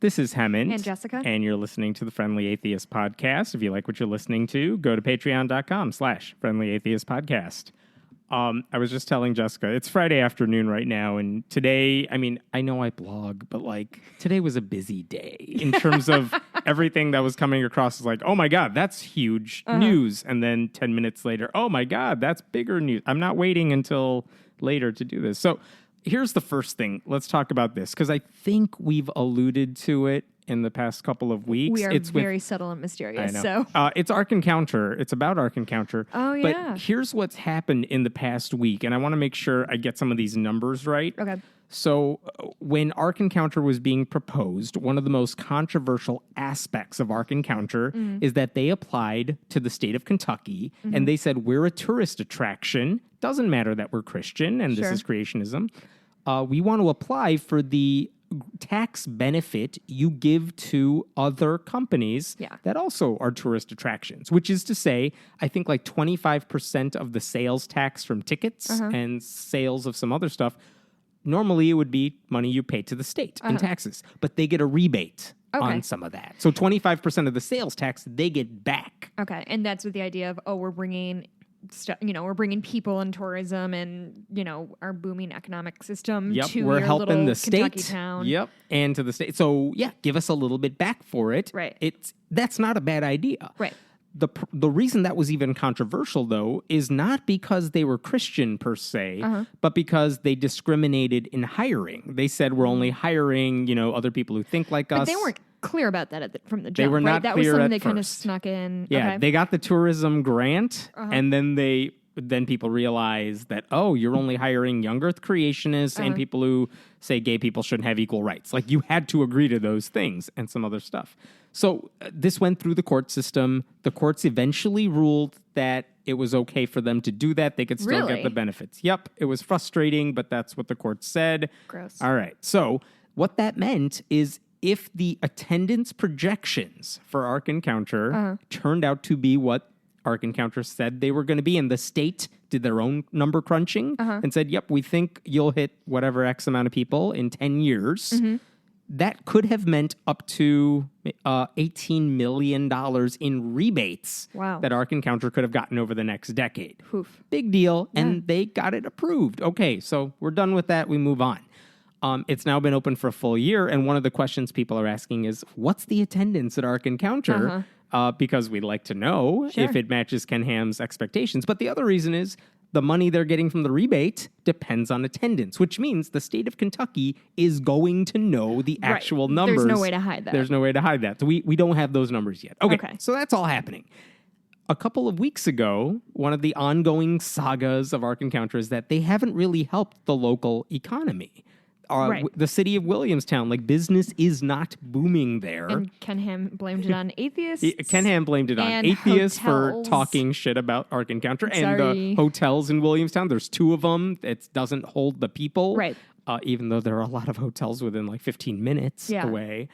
This is Hemant. And Jessica. And you're listening to the Friendly Atheist Podcast. If you like what you're listening to, go to patreon.com/Friendly Atheist Podcast. I was just telling Jessica, it's Friday afternoon right now, and today, I know I blog, but today was a busy day in terms of everything that was coming across as oh my God, that's huge news. And then 10 minutes later, oh my God, that's bigger news. I'm not waiting until later to do this. So here's the first thing. Let's talk about this, because I think we've alluded to it in the past couple of weeks. We are very subtle and mysterious. I know. So it's Ark Encounter. It's about Ark Encounter. Oh, yeah. But here's what's happened in the past week, and I want to make sure I get some of these numbers right. Okay. So when Ark Encounter was being proposed, one of the most controversial aspects of Ark Encounter is that they applied to the state of Kentucky, and they said, we're a tourist attraction. Doesn't matter that we're Christian, and this is creationism. We want to apply for the tax benefit you give to other companies that also are tourist attractions, which is to say, I think 25% of the sales tax from tickets and sales of some other stuff. Normally, it would be money you pay to the state in taxes, but they get a rebate on some of that. So 25% of the sales tax, they get back. Okay, and that's with the idea of, we're bringing we're bringing people and tourism and, our booming economic system to we're your helping little the Kentucky state. town. Yep, and to the state. So, give us a little bit back for it. Right. That's not a bad idea. Right. The reason that was even controversial, though, is not because they were Christian per se, but because they discriminated in hiring. They said we're only hiring, other people who think like us. But they weren't clear about that from the jump. They were not That clear was something at they kind of first. snuck in. Yeah, they got the tourism grant, and then people realized that, you're only hiring young earth creationists and people who say gay people shouldn't have equal rights. You had to agree to those things and some other stuff. So this went through the court system. The courts eventually ruled that it was okay for them to do that. They could still get the benefits. Yep, it was frustrating, but that's what the court said. Gross. All right, so what that meant is if the attendance projections for Ark Encounter turned out to be what Ark Encounter said they were going to be, and the state did their own number crunching and said, yep, we think you'll hit whatever X amount of people in 10 years. That could have meant up to $18 million in rebates that Ark Encounter could have gotten over the next decade. Oof. Big deal, and they got it approved. Okay, so we're done with that. We move on. It's now been open for a full year, and one of the questions people are asking is, what's the attendance at Ark Encounter? Because we'd like to know if it matches Ken Ham's expectations. But the other reason is the money they're getting from the rebate depends on attendance, which means the state of Kentucky is going to know the actual numbers. There's no way to hide that. There's no way to hide that. So we don't have those numbers yet. Okay, so that's all happening. A couple of weeks ago, one of the ongoing sagas of Ark Encounter is that they haven't really helped the local economy. The city of Williamstown, business is not booming there. And Ken Ham blamed it on atheists. Ken Ham blamed it on atheists for talking shit about Ark Encounter. And the hotels in Williamstown, there's 2 of them. It doesn't hold the people. Right. Even though there are a lot of hotels within 15 minutes away.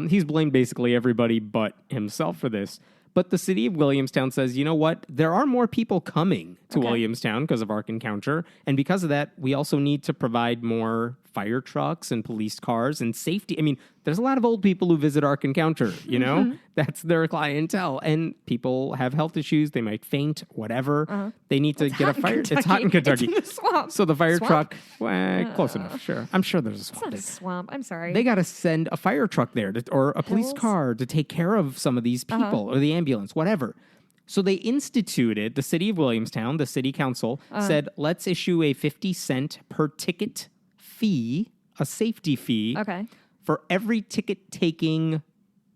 He's blamed basically everybody but himself for this. But the city of Williamstown says, you know what? There are more people coming to Williamstown because of Ark Encounter. And because of that, we also need to provide more fire trucks and police cars and safety. There's a lot of old people who visit Ark Encounter, That's their clientele. And people have health issues. They might faint, whatever. They need to get a fire. It's hot in Kentucky. It's in the swamp. So the fire truck, close enough, sure. I'm sure there's a swamp. It's not a swamp. I'm sorry. They got to send a fire truck there or a police car to take care of some of these people or the ambulance, whatever. So they instituted, the city of Williamstown, the city council, said, let's issue a 50-cent per ticket fee, a safety fee, for every ticket-taking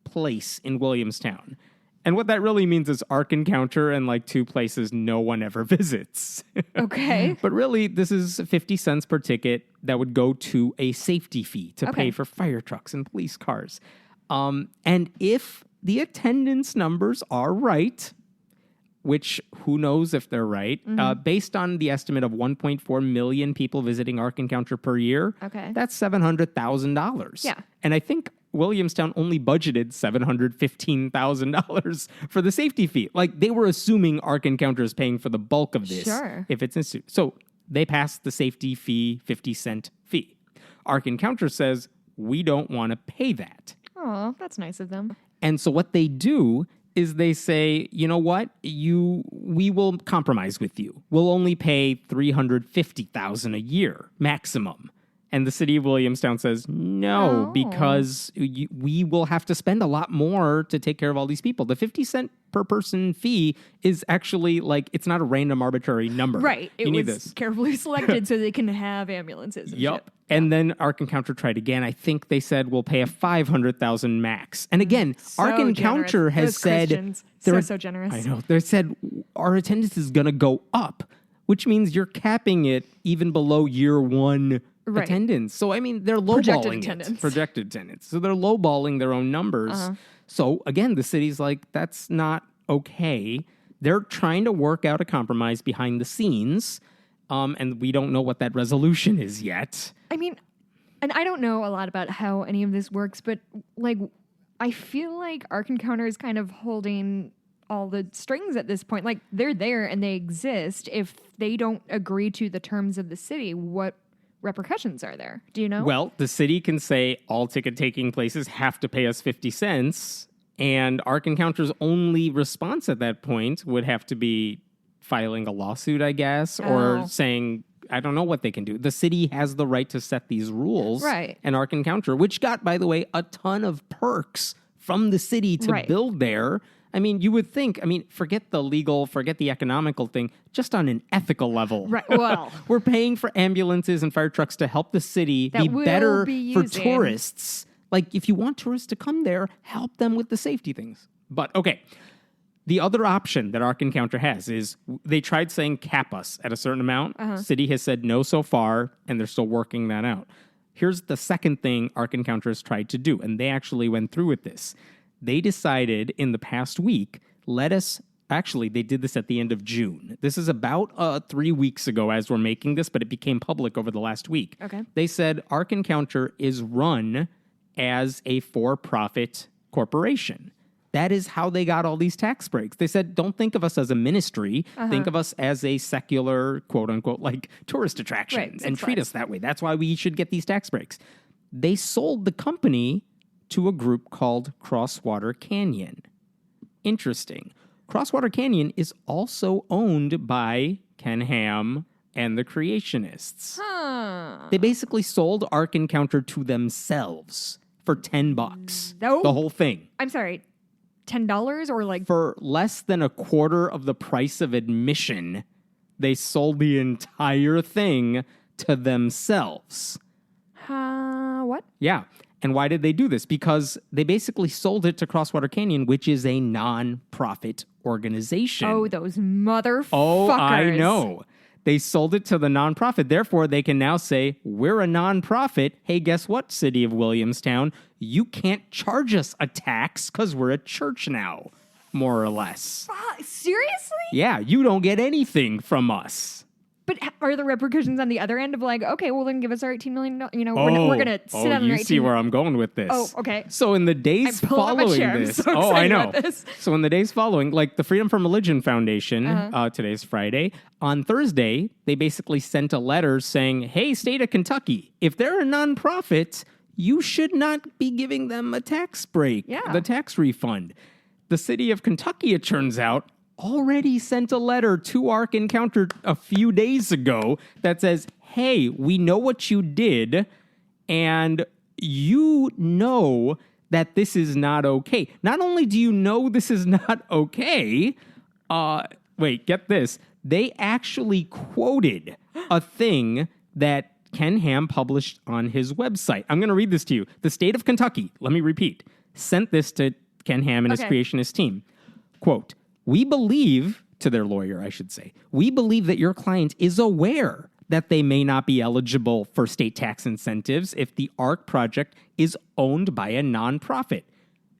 place in Williamstown. And what that really means is Ark Encounter and 2 places no one ever visits. Okay. But really, this is 50 cents per ticket that would go to a safety fee to pay for fire trucks and police cars. And if the attendance numbers are right, which who knows if they're right, based on the estimate of 1.4 million people visiting Ark Encounter per year, that's $700,000. Yeah. And I think Williamstown only budgeted $715,000 for the safety fee. They were assuming Ark Encounter is paying for the bulk of this. Sure. If it's so they passed the safety fee, 50-cent fee. Ark Encounter says, we don't want to pay that. Oh, that's nice of them. And so what they do is they say, you know what, we will compromise with you. We'll only pay $350,000 a year maximum. And the city of Williamstown says, no, because we will have to spend a lot more to take care of all these people. The 50-cent per person fee is actually like, it's not a random arbitrary number. Right. You need this. Carefully selected so they can have ambulances and shit. And then Ark Encounter tried again. I think they said we'll pay a $500,000 max. And again, Ark Encounter has said so generous. I know. They said our attendance is going to go up, which means you're capping it even below year one attendance. So I mean, they're lowballing it. Projected attendance. So they're lowballing their own numbers. So again, the city's like, that's not okay. They're trying to work out a compromise behind the scenes. And we don't know what that resolution is yet. I mean, and I don't know a lot about how any of this works, but like, I feel like Ark Encounter is kind of holding all the strings at this point. Like, they're there and they exist. If they don't agree to the terms of the city, what repercussions are there? Do you know? Well, the city can say all ticket-taking places have to pay us 50 cents, and Ark Encounter's only response at that point would have to be filing a lawsuit, I guess, or saying, I don't know what they can do. The city has the right to set these rules. Right. And Ark Encounter, which got, by the way, a ton of perks from the city to build there. I mean, you would think, forget the legal, forget the economical thing, just on an ethical level. Right. Well, we're paying for ambulances and fire trucks to help the city be better for tourists. Like, if you want tourists to come there, help them with the safety things. But, okay. The other option that Ark Encounter has is they tried saying cap us at a certain amount. City has said no so far, and they're still working that out. Here's the second thing Ark Encounter has tried to do, and they actually went through with this. They decided in the past week, they did this at the end of June. This is about 3 weeks ago as we're making this, but it became public over the last week. Okay. They said Ark Encounter is run as a for-profit corporation. That is how they got all these tax breaks. They said, don't think of us as a ministry. Think of us as a secular, quote unquote, like tourist attraction and treat us that way. That's why we should get these tax breaks. They sold the company to a group called Crosswater Canyon. Interesting. Crosswater Canyon is also owned by Ken Ham and the Creationists. They basically sold Ark Encounter to themselves for $10. No. The whole thing. I'm sorry. $10 or like... For less than a quarter of the price of admission, they sold the entire thing to themselves. What? Yeah. And why did they do this? Because they basically sold it to Crosswater Canyon, which is a non-profit organization. Oh, those motherfuckers. Oh, I know. They sold it to the nonprofit. Therefore, they can now say, we're a nonprofit. Hey, guess what, City of Williamstown? You can't charge us a tax because we're a church now, more or less. Seriously? Yeah, you don't get anything from us. But are the repercussions on the other end of like, okay, well, then give us our $18 million, we're going to sit on our $18 you see where I'm going with this. Oh, okay. So in the days following this. I know. So in the days following, like the Freedom from Religion Foundation, today's Friday, on Thursday, they basically sent a letter saying, hey, state of Kentucky, if they're a nonprofit, you should not be giving them a tax break, the tax refund. The city of Kentucky, it turns out, already sent a letter to Ark Encounter a few days ago that says, hey, we know what you did, and you know that this is not okay. Not only do you know this is not okay, wait, get this. They actually quoted a thing that Ken Ham published on his website. I'm going to read this to you. The state of Kentucky, let me repeat, sent this to Ken Ham and his Creationist team. Quote, we believe, to their lawyer, I should say, we believe that your client is aware that they may not be eligible for state tax incentives if the Ark project is owned by a nonprofit.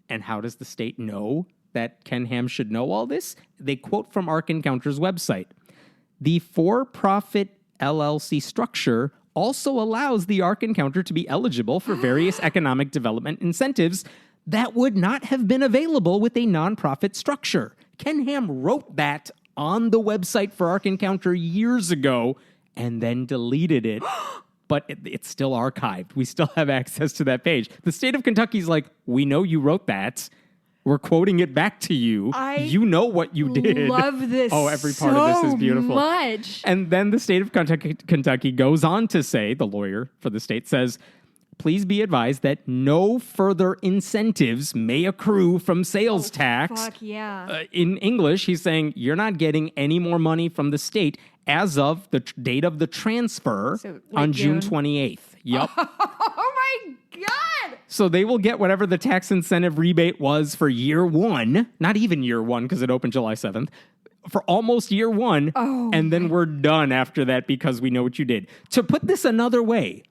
And how does the state know that Ken Ham should know all this? They quote from Ark Encounter's website. The for-profit LLC structure also allows the Ark Encounter to be eligible for various economic development incentives that would not have been available with a nonprofit structure. Ken Ham wrote that on the website for Ark Encounter years ago and then deleted it but it's still archived. We still have access to that page. The state of Kentucky's like, we know you wrote that. We're quoting it back to you. You know what you did. Love this. Oh, every part of this is beautiful. Much. And then the state of Kentucky goes on to say, the lawyer for the state says, please be advised that no further incentives may accrue from sales tax. Fuck yeah. In English, he's saying you're not getting any more money from the state as of the date of the transfer on June 28th. Yep. Oh my God. So they will get whatever the tax incentive rebate was for year one, not even year one because it opened July 7th, for almost year one. And then we're done after that because we know what you did. To put this another way,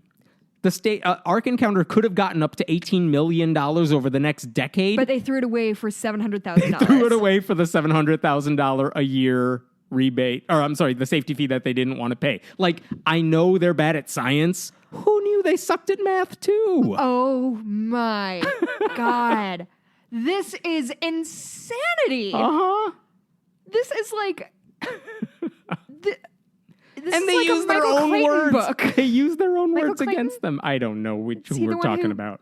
the state Ark Encounter could have gotten up to $18 million over the next decade. But they threw it away for $700,000. Threw it away for the $700,000 a year rebate, or I'm sorry, the safety fee that they didn't want to pay. Like, I know they're bad at science. Who knew they sucked at math too? Oh my God. This is insanity. Uh-huh. This is like... This and is they like use a their Michael own Clayton words. book. They use their own Michael words Clayton? against them. I don't know who we're talking about.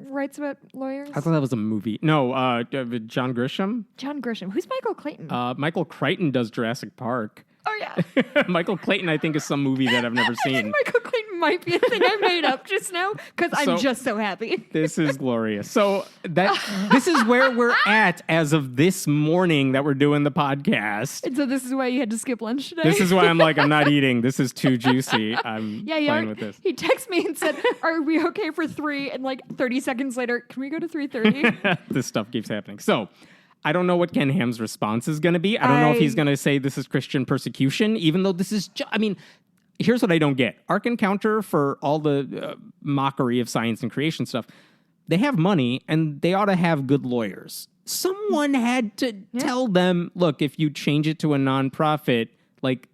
Writes about lawyers? I thought that was a movie. No, John Grisham. John Grisham. Who's Michael Clayton? Michael Crichton does Jurassic Park. Oh, yeah. Michael Clayton, I think, is some movie that I've never seen. I think Michael Clayton might be a thing I made up just now because I'm just so happy. This is glorious. So this is where we're at as of this morning that we're doing the podcast. And so this is why you had to skip lunch today? This is why I'm like, I'm not eating. This is too juicy. I'm playing with this. He texted me and said, are we okay for 3? And like 30 seconds later, can we go to 3:30? This stuff keeps happening. So I don't know what Ken Ham's response is going to be. I don't know if he's going to say this is Christian persecution, even though this is, here's what I don't get. Ark Encounter, for all the mockery of science and creation stuff, they have money and they ought to have good lawyers. Someone had to tell them, look, if you change it to a nonprofit, like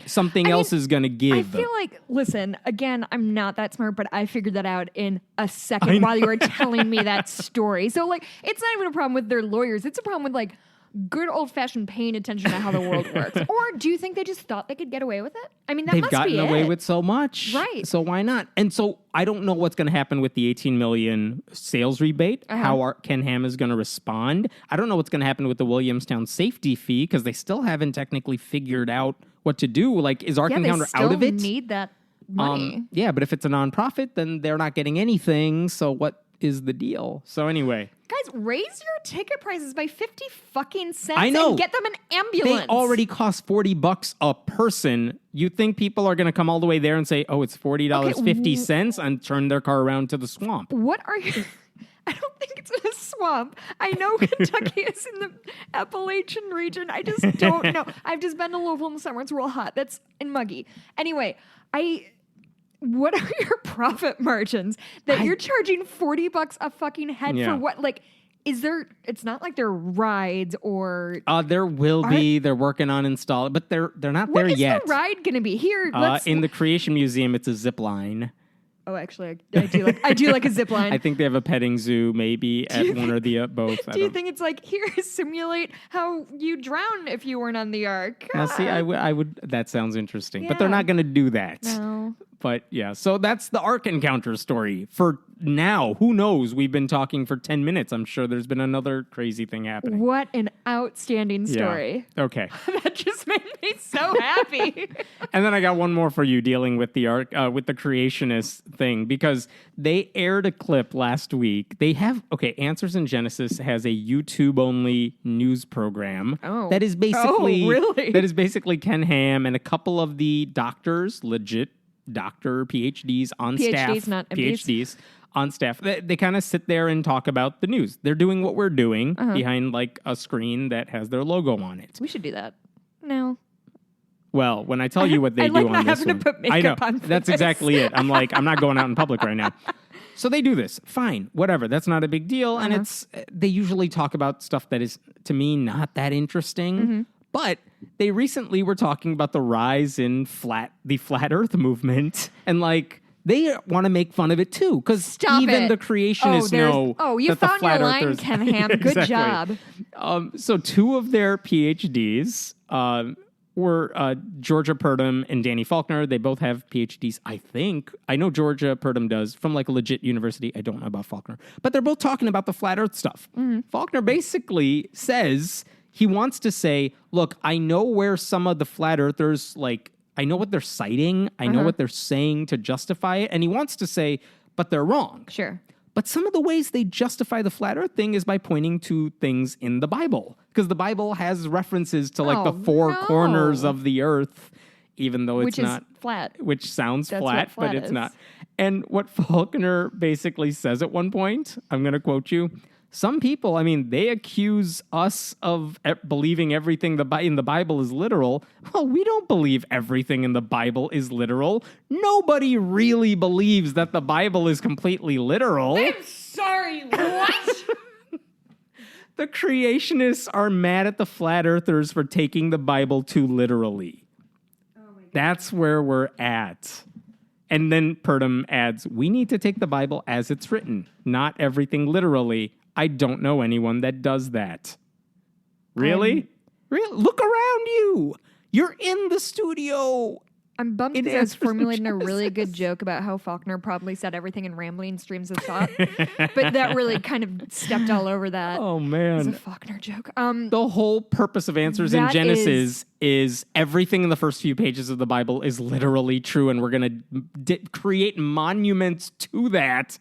something else is going to give. I feel like, listen, again, I'm not that smart, but I figured that out in a second while you were telling me that story. So like, it's not even a problem with their lawyers. It's a problem with like good old fashioned paying attention to how the world works. Or do you think they just thought they could get away with it? I mean, that they've must be gotten it. away with so much. Right. So why not? And so I don't know what's going to happen with the 18 million sales rebate, how Ken Ham is going to respond. I don't know what's going to happen with the Williamstown safety fee because they still haven't technically figured out what to do. Like, is Ark Encounter out of it? They need that money. Yeah, but if it's a nonprofit, then they're not getting anything. So what is the deal? So anyway. Guys, raise your ticket prices by 50 fucking cents I know. and get them an ambulance. They already cost $40 a person. You think people are going to come all the way there and say, oh, it's $40.50 and turn their car around to the swamp? What are you... I don't think it's in a swamp. I know Kentucky is in the Appalachian region. I just don't know. I've just been to Louisville in the summer. It's real hot. That's in muggy. Anyway, what are your profit margins that you're charging $40 a fucking head for what? Like, is there, it's not like there are rides or... there will be. They're working on installing, but they're not there yet. What is the ride going to be? Here, in the Creation Museum, it's a zip line. Oh, actually, I do like a zip line. I think they have a petting zoo, maybe at one or the both. Do you think it's like, here, simulate how you drown if you weren't on the Ark? Now, see, I would. That sounds interesting, but they're not going to do that. No. But yeah, so that's the Ark Encounter story for now. Who knows? We've been talking for 10 minutes. I'm sure there's been another crazy thing happening. What an outstanding story. Yeah. Okay. That just made me so happy. And then I got one more for you dealing with the with the Creationists thing, because they aired a clip last week. They have, Answers in Genesis has a YouTube only news program that is basically that is basically Ken Ham and a couple of the doctors, legit doctor PhDs on staff. Not PhDs on staff. They kind of sit there and talk about the news. They're doing what we're doing behind like a screen that has their logo on it. We should do that. No. Well, when I tell you what they do on this one, I know. That's exactly it. I'm like, I'm not going out in public right now. So they do this. Fine, whatever. That's not a big deal. And they usually talk about stuff that is, to me, not that interesting. But they recently were talking about the rise in the flat Earth movement, and like they want to make fun of it too, because even the creationists know. Oh, you that the found flat your line, Earthers, Ken Ham. Good job. So two of their PhDs were Georgia Purdom and Danny Faulkner. They both have PhDs, I think. I know Georgia Purdom does from like a legit university. I don't know about Faulkner. But they're both talking about the flat earth stuff. Faulkner basically says he wants to say, look, I know where some of the flat earthers, like, I know what they're citing. I know what they're saying to justify it. And he wants to say, but they're wrong. Sure. But some of the ways they justify the flat earth thing is by pointing to things in the Bible. Because the Bible has references to like the four corners of the earth, even though it's not flat. Which sounds That's flat, what flat but it's is. not. And what Faulkner basically says at one point, I'm going to quote you. Some people, I mean, they accuse us of believing everything in the Bible is literal. Well, we don't believe everything in the Bible is literal. Nobody really believes that the Bible is completely literal. I'm sorry, what? The creationists are mad at the flat earthers for taking the Bible too literally. Oh my God. That's where we're at. And then Purdom adds, we need to take the Bible as it's written, not everything literally. I don't know anyone that does that. Really? Really? Look around you. You're in the studio. I'm bummed because I was formulating a really good joke about how Faulkner probably said everything in rambling streams of thought. But that really kind of stepped all over that. Oh, It's a man. Faulkner joke. The whole purpose of Answers in That Genesis is everything in the first few pages of the Bible is literally true, and we're going to create monuments to that.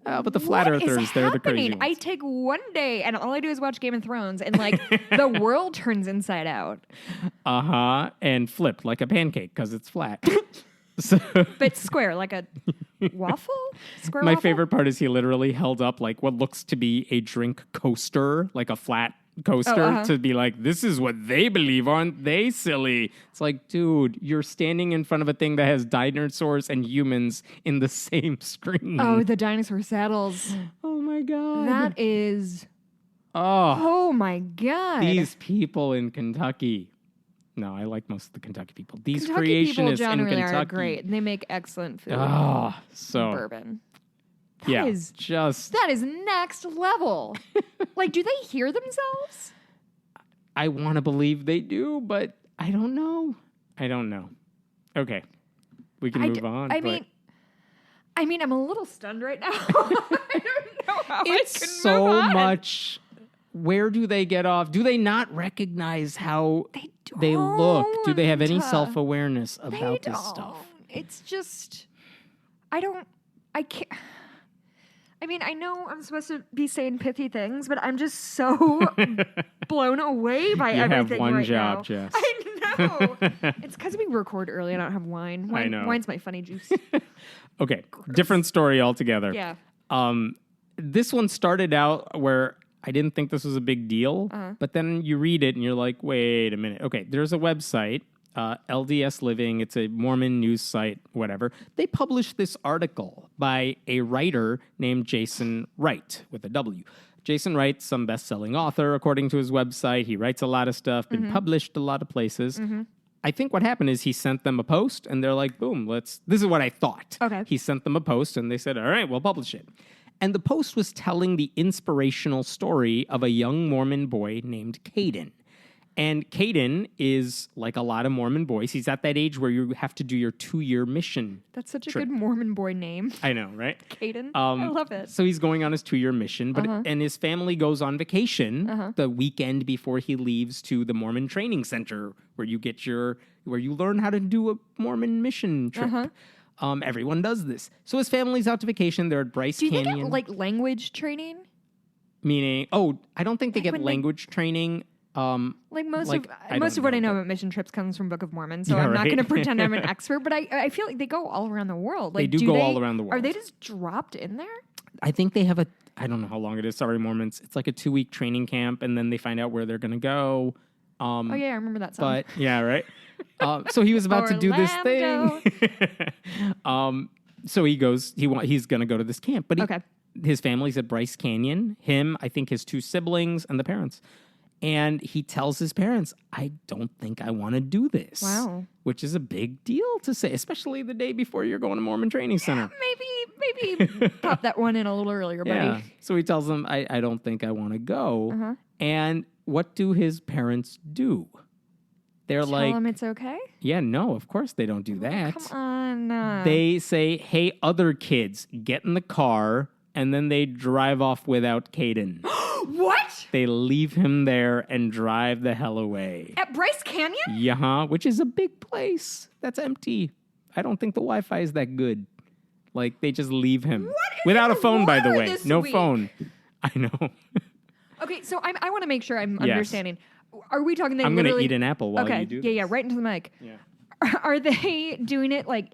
But the flat What is earthers, they're the crazy happening? ones. I take one day and all I do is watch Game of Thrones and like the world turns inside out. And flipped like a pancake because it's flat. So But square, like a waffle? Square my waffle? favorite part is he literally held up like what looks to be a drink coaster, like a flat coaster, to be like, this is what they believe, aren't they silly? It's like, dude, you're standing in front of a thing that has dinosaurs and humans in the same screen. Oh, the dinosaur saddles. Oh my God. That is... Oh, Oh my God. these people in Kentucky. No, I like most of the Kentucky people. These Kentucky people creationists in generally Kentucky. are great. And they make excellent food. Oh, so Bourbon. yeah, is- just That is next level. Like, do they hear themselves? I want to believe they do, but I don't know. Okay, we can move on. I but mean, I'm a little stunned right now. I don't know how it's I can so move on. much. Where do they get off? Do they not recognize how they look? Do they have any don't. self-awareness They about this don't. stuff? It's just, I can't. I mean, I know I'm supposed to be saying pithy things, but I'm just so blown away by You have everything one right job, now. Jess. I know. It's because we record early and I don't have wine. I know. Wine's my funny juice. Okay, different story altogether. Yeah. This one started out where I didn't think this was a big deal, but then you read it and you're like, wait a minute. Okay, there's a website, LDS Living. It's a Mormon news site, whatever. They published this article by a writer named Jason Wright with a W. Jason Wright's some best-selling author, according to his website. He writes a lot of stuff, been published a lot of places. I think what happened is he sent them a post, and they're like, boom, this is what I thought. Okay. He sent them a post, and they said, all right, we'll publish it. And the post was telling the inspirational story of a young Mormon boy named Caden. And Caden is like a lot of Mormon boys. He's at that age where you have to do your 2-year mission. That's such a trip. good Mormon boy name. I know, right? Caden. I love it. So he's going on his 2-year mission, but and his family goes on vacation the weekend before he leaves to the Mormon Training Center, where you get where you learn how to do a Mormon mission trip. Everyone does this. So his family's out to vacation. They're at Bryce Do they Canyon. get like language training? Meaning, I don't think they get when they- language training. Like most Like, I of don't what I know, know but- about mission trips comes from Book of Mormon, so Yeah, I'm not right. going to pretend I'm an expert. But I feel like they go all around the world. Like, do go all around the Are world. they just dropped in there? I think they have I don't know how long it is. Sorry, Mormons. It's like a 2-week training camp, and then they find out where they're going to go. Oh yeah, I remember that song. But yeah, right. So he was about to do this Orlando. thing. So he goes. He's going to go to this camp, but Okay. his family's at Bryce Canyon. Him, I think, his 2 siblings and the parents. And he tells his parents, "I don't think I want to do this." Wow. Which is a big deal to say, especially the day before you're going to Mormon Training Center. Maybe pop that one in a little earlier, buddy. Yeah. So he tells them, I don't think I want to go. And what do his parents do? They're Tell like, them it's okay? yeah, no, of course they don't do that. Come on. They say, hey, other kids, get in the car, and then they drive off without Caden. What? They leave him there and drive the hell away. At Bryce Canyon? Yeah, which is a big place that's empty. I don't think the Wi-Fi is that good. Like, they just leave him. What is without in a phone, the by the water way. this No week? phone. I know. Okay, so I want to make sure I'm Yes. understanding. Are we talking? I'm going to literally... eat an apple while okay, you do yeah, this. right into the mic. Yeah. Are they doing it like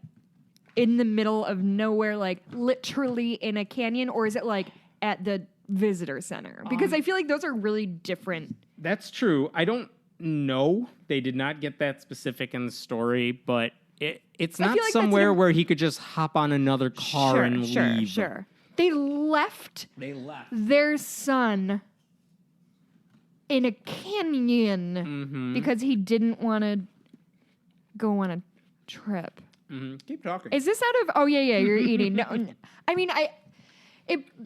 in the middle of nowhere, like literally in a canyon, or is it like at the visitor center? Because I feel like those are really different. That's true. I don't know. They did not get that specific in the story, but it's I not feel like that's somewhere an- where he could just hop on another car and leave. Sure. They left They left. their son in a canyon because he didn't want to go on a trip. Mm-hmm. Keep talking. Is this out of? Oh yeah, you're eating. No, I mean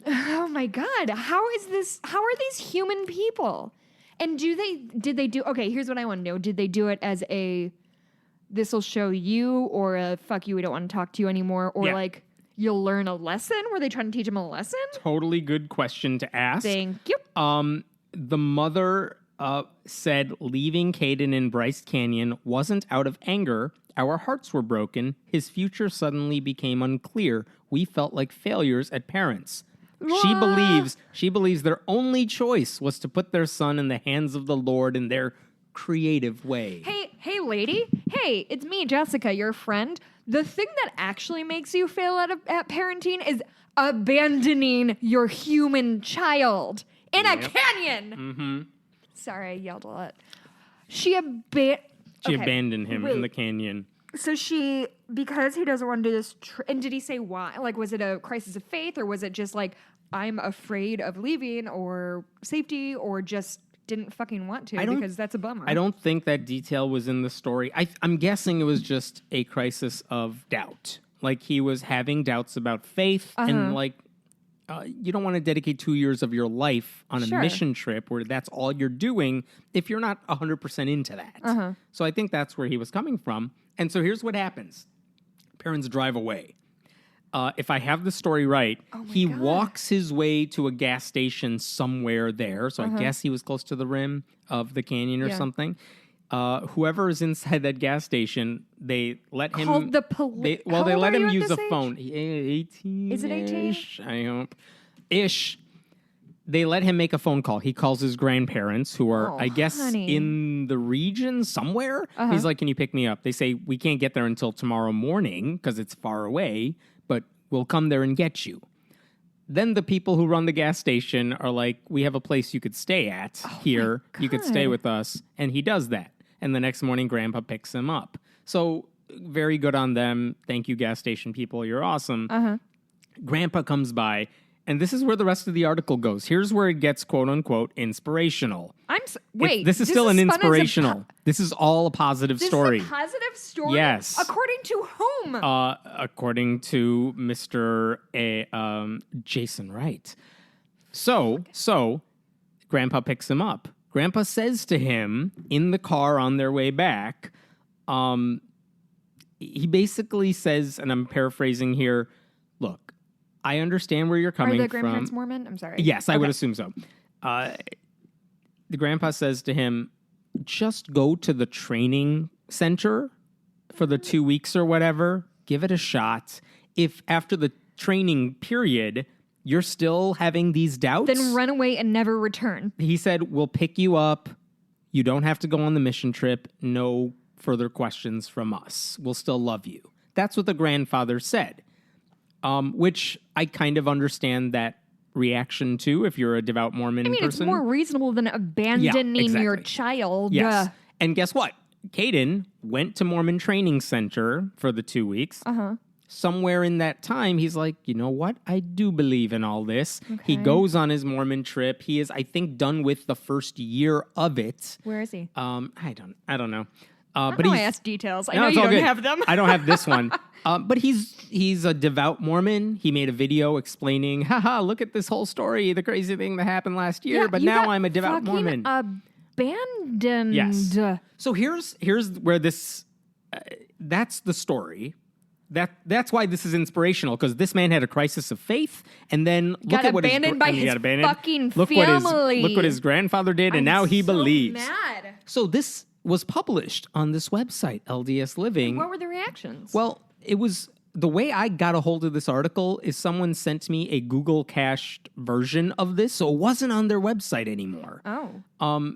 oh my God, how is this? How are these human people? And did they do? Okay, here's what I want to know. Did they do it as a this'll show you, or a fuck you, we don't want to talk to you anymore, or Yeah. like you'll learn a lesson? Were they trying to teach him a lesson? Totally good question to ask. Thank you. The mother said leaving Caden in Bryce Canyon wasn't out of anger. Our hearts were broken. His future suddenly became unclear. We felt like failures as parents. She believes their only choice was to put their son in the hands of the Lord in their creative way. Hey, lady. Hey, it's me, Jessica, your friend. The thing that actually makes you fail at parenting is abandoning your human child in a canyon. Mm-hmm. Sorry, I yelled a lot. She abandoned him in the canyon. So because he doesn't want to do this, and did he say why? Like, was it a crisis of faith, or was it just like, I'm afraid of leaving, or safety, or just didn't fucking want to because that's a bummer? I don't think that detail was in the story. I'm guessing it was just a crisis of doubt. Like, he was having doubts about faith, and like, you don't want to dedicate 2 years of your life on a mission trip where that's all you're doing if you're not 100% into that. So I think that's where he was coming from. And so here's what happens. Parents drive away. If I have the story right, he walks his way to a gas station somewhere there. So I guess he was close to the rim of the canyon or something. Whoever is inside that gas station, they let him... Called the police. They let him use a phone. 18. Is it 18? I hope. Ish. They let him make a phone call. He calls his grandparents, who are, I guess, in the region somewhere. He's like, can you pick me up? They say, we can't get there until tomorrow morning because it's far away, but we'll come there and get you. Then the people who run the gas station are like, we have a place you could stay at here. You could stay with us. And he does that. And the next morning, Grandpa picks him up. So very good on them. Thank you, gas station people. You're awesome. Grandpa comes by. And this is where the rest of the article goes. Here's where it gets, quote unquote, inspirational. Wait, this is still an inspirational. This is all a positive story. This is a positive story? Yes. According to whom? According to Mr. Jason Wright. So, Grandpa picks him up. Grandpa says to him in the car on their way back, he basically says, and I'm paraphrasing here, look, I understand where you're coming from. Are the grandparents Mormon? I'm sorry. Yes, I would assume so. The grandpa says to him, just go to the training center for the 2 weeks or whatever. Give it a shot. If after the training period, you're still having these doubts, then run away and never return. He said, we'll pick you up. You don't have to go on the mission trip. No further questions from us. We'll still love you. That's what the grandfather said. Which I kind of understand that reaction to if you're a devout Mormon person. It's more reasonable than abandoning your child. Yes. And guess what? Caden went to Mormon Training Center for the 2 weeks. Somewhere in that time, he's like, you know what? I do believe in all this. Okay. He goes on his Mormon trip. He is, I think, done with the first year of it. Where is he? I don't know. But I asked details. I know you don't have them. I don't have this one. But he's a devout Mormon. He made a video explaining, haha, look at this whole story, the crazy thing that happened last year, but now I'm a devout Mormon. abandoned. Yes. So here's where this that's the story. That's why this is inspirational, because this man had a crisis of faith, and then Got abandoned by his fucking family. Look what his grandfather did, and now he believes. Mad. So this was published on this website, LDS Living. What were the reactions? Well, it was the way I got a hold of this article is someone sent me a Google cached version of this, so it wasn't on their website anymore. Oh.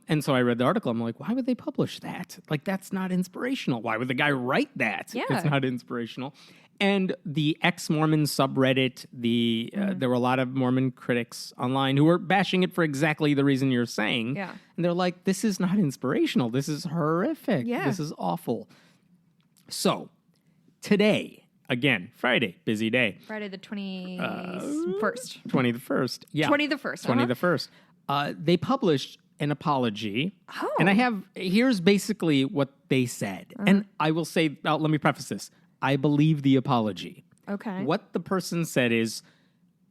And so I read the article. I'm like, why would they publish that? Like, that's not inspirational. Why would the guy write that? Yeah. It's not inspirational. And the ex-Mormon subreddit, there were a lot of Mormon critics online who were bashing it for exactly the reason you're saying. Yeah. And they're like, this is not inspirational. This is horrific. Yeah. This is awful. So, today, again, Friday, busy day. Friday the 21st. 21st. Yeah. 21st. 21st. They published an apology. Oh. And here's basically what they said. And I will say, let me preface this. I believe the apology. Okay. What the person said is,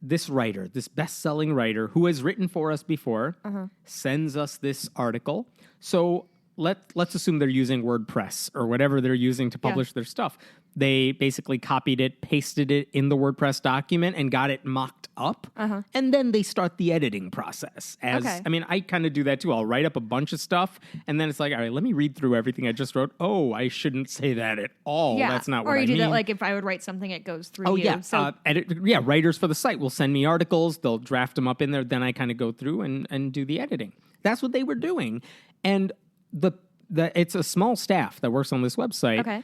this writer, this best-selling writer who has written for us before, sends us this article. So let's assume they're using WordPress or whatever they're using to publish their stuff. They basically copied it, pasted it in the WordPress document, and got it mocked up. And then they start the editing process. I mean, I kind of do that too. I'll write up a bunch of stuff, and then it's like, all right, let me read through everything I just wrote. Oh, I shouldn't say that at all. Yeah. That's not what I mean. Or you do that, like, if I would write something, it goes through you. Yeah. So Writers for the site will send me articles. They'll draft them up in there. Then I kind of go through and do the editing. That's what they were doing. And it's a small staff that works on this website. Okay.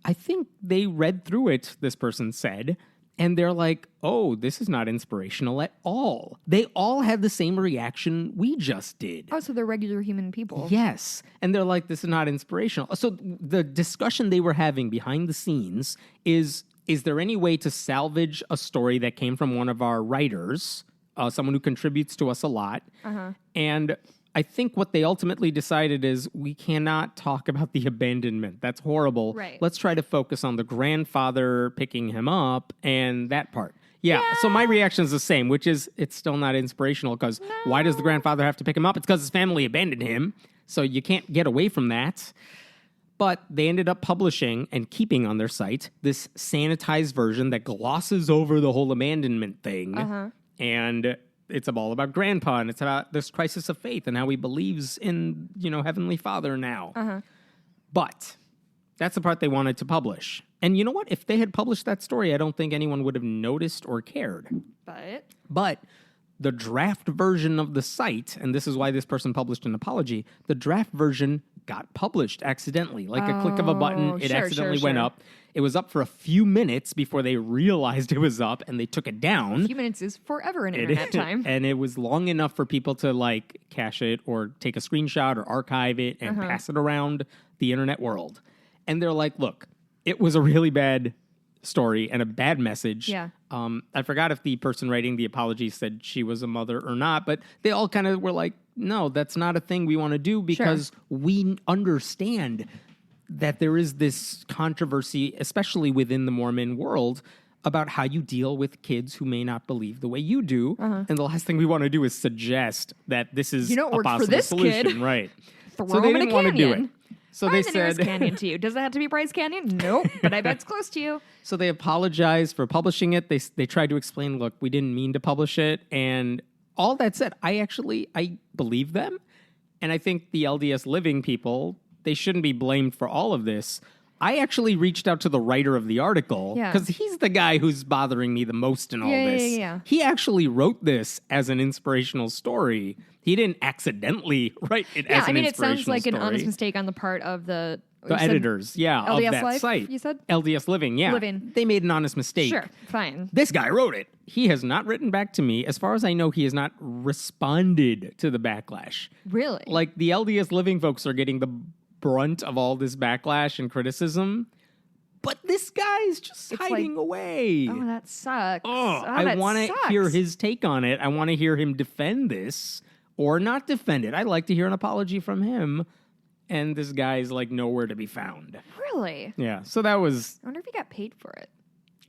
I think they read through it, this person said, and they're like, oh, this is not inspirational at all. They all had the same reaction we just did. Oh, so they're regular human people. Yes. And they're like, this is not inspirational. So the discussion they were having behind the scenes is there any way to salvage a story that came from one of our writers, someone who contributes to us a lot? And I think what they ultimately decided is we cannot talk about the abandonment. That's horrible. Right. Let's try to focus on the grandfather picking him up and that part. Yeah. So my reaction is the same, which is it's still not inspirational because why does the grandfather have to pick him up? It's because his family abandoned him. So you can't get away from that. But they ended up publishing and keeping on their site this sanitized version that glosses over the whole abandonment thing. And it's all about grandpa, and it's about this crisis of faith and how he believes in, Heavenly Father now. But that's the part they wanted to publish. And you know what? If they had published that story, I don't think anyone would have noticed or cared. But the draft version of the site, and this is why this person published an apology, the draft version got published accidentally. Like a click of a button, it accidentally went up. It was up for a few minutes before they realized it was up, and they took it down. A few minutes is forever in internet time. And it was long enough for people to, cache it or take a screenshot or archive it and pass it around the internet world. And they're like, look, it was a really bad story and a bad message. Yeah. I forgot if the person writing the apology said she was a mother or not, but they all kind of were like, no, that's not a thing we want to do because we understand that there is this controversy, especially within the Mormon world, about how you deal with kids who may not believe the way you do. And the last thing we want to do is suggest that this is a possible solution. Kid. Right. So they didn't want to do it. So they said, Canyon to you. Does it have to be Bryce Canyon? Nope, but I bet it's close to you. So they apologized for publishing it. They tried to explain, look, we didn't mean to publish it. And all that said, I believe them. And I think the LDS Living people, they shouldn't be blamed for all of this. I actually reached out to the writer of the article because he's the guy who's bothering me the most in all this. Yeah. He actually wrote this as an inspirational story. He didn't accidentally write it as an inspirational story. It sounds like an honest mistake on the part of the editors, LDS of that Life, site. You said? LDS Living, yeah. Living. They made an honest mistake. Sure, fine. This guy wrote it. He has not written back to me. As far as I know, he has not responded to the backlash. Really? Like, the LDS Living folks are getting the brunt of all this backlash and criticism. But this guy's just hiding away. Oh, that sucks. I want to hear his take on it. I want to hear him defend this or not defend it. I'd like to hear an apology from him. And this guy's nowhere to be found. Really? Yeah. So that was. I wonder if he got paid for it.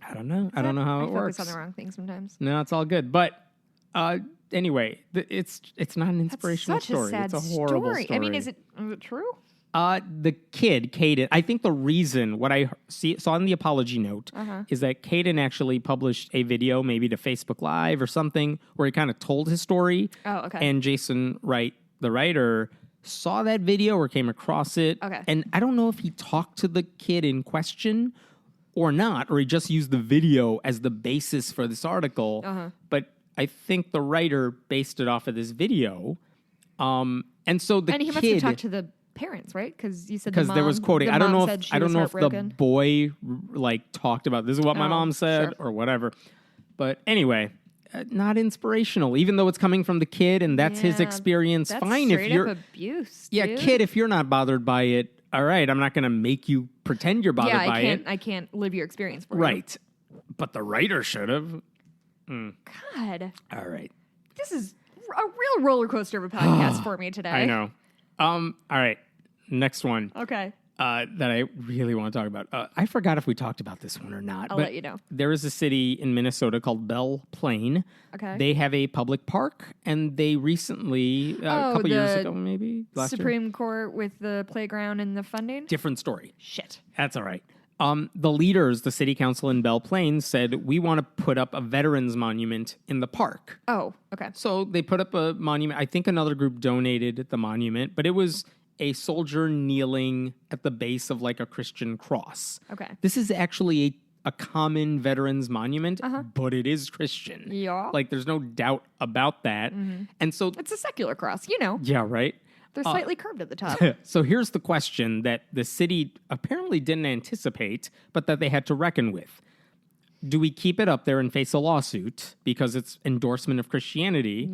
I don't know. I don't know how it works. I focus on the wrong thing sometimes. No, it's all good. But anyway, it's not an inspirational That's such story. a sad It's a horrible story. I mean, is it true? The kid, Caden, I think the reason, what I saw in the apology note, is that Caden actually published a video, maybe to Facebook Live or something, where he kind of told his story. Oh, okay. And Jason Wright, the writer, saw that video or came across it. Okay. And I don't know if he talked to the kid in question or not, or he just used the video as the basis for this article. But I think the writer based it off of this video. And so the kid... And he must have talked to the parents, right? Because you said because there was quoting. I don't know if the heartbroken. boy like talked about this is what my mom said sure. or whatever. But anyway, not inspirational. Even though it's coming from the kid and that's his experience. That's fine if you're abuse. yeah, dude. kid. If you're not bothered by it, all right. I'm not going to make you pretend you're bothered by it. I can't live your experience for you. Right. But the writer should have. God, All right. this is a real roller coaster of a podcast for me today. I know. All right. Next one. Okay. That I really want to talk about. I forgot if we talked about this one or not. I'll let you know. There is a city in Minnesota called Belle Plaine. Okay. They have a public park, and they recently, a couple years ago maybe, last year. Supreme Court with the playground and the funding? Different story. Shit. That's all right. The leaders, the city council in Belle Plaine, said, we want to put up a veterans monument in the park. Oh, okay. So they put up a monument. I think another group donated the monument, but it was a soldier kneeling at the base of like a Christian cross. Okay. This is actually a common veterans monument, but it is Christian. Yeah. Like there's no doubt about that. And so, It's a secular cross, you know. yeah, right. They're slightly curved at the top. So here's the question that the city apparently didn't anticipate, but that they had to reckon with. Do we keep it up there and face a lawsuit because it's endorsement of Christianity?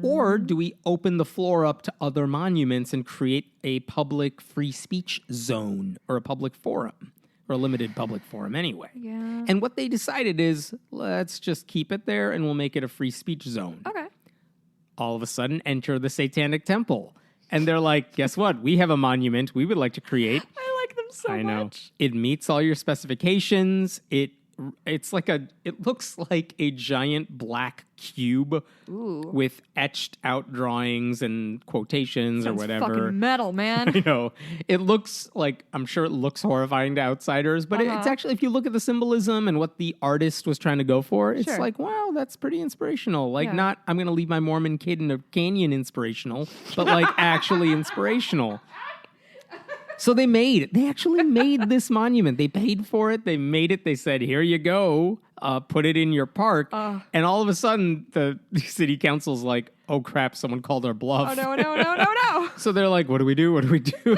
Or do we open the floor up to other monuments and create a public free speech zone or a public forum or a limited public forum anyway? Yeah. And what they decided is, let's just keep it there and we'll make it a free speech zone. Okay. All of a sudden, enter the Satanic Temple. And they're like, guess what? We have a monument we would like to create. I like them so I know. much. It meets all your specifications. It looks like a giant black cube with etched out drawings and quotations Sounds or whatever. fucking metal, man. You know, it looks like, I'm sure it looks horrifying to outsiders, but it's actually, if you look at the symbolism and what the artist was trying to go for, it's Sure. like, wow, that's pretty inspirational. Like not, I'm going to leave my Mormon kid in a canyon inspirational, but like actually inspirational. So they actually made this monument. They paid for it. They made it. They said, here you go. Put it in your park. And all of a sudden, the city council's like, oh, crap, someone called our bluff. Oh, no. So they're like, what do we do? What do we do?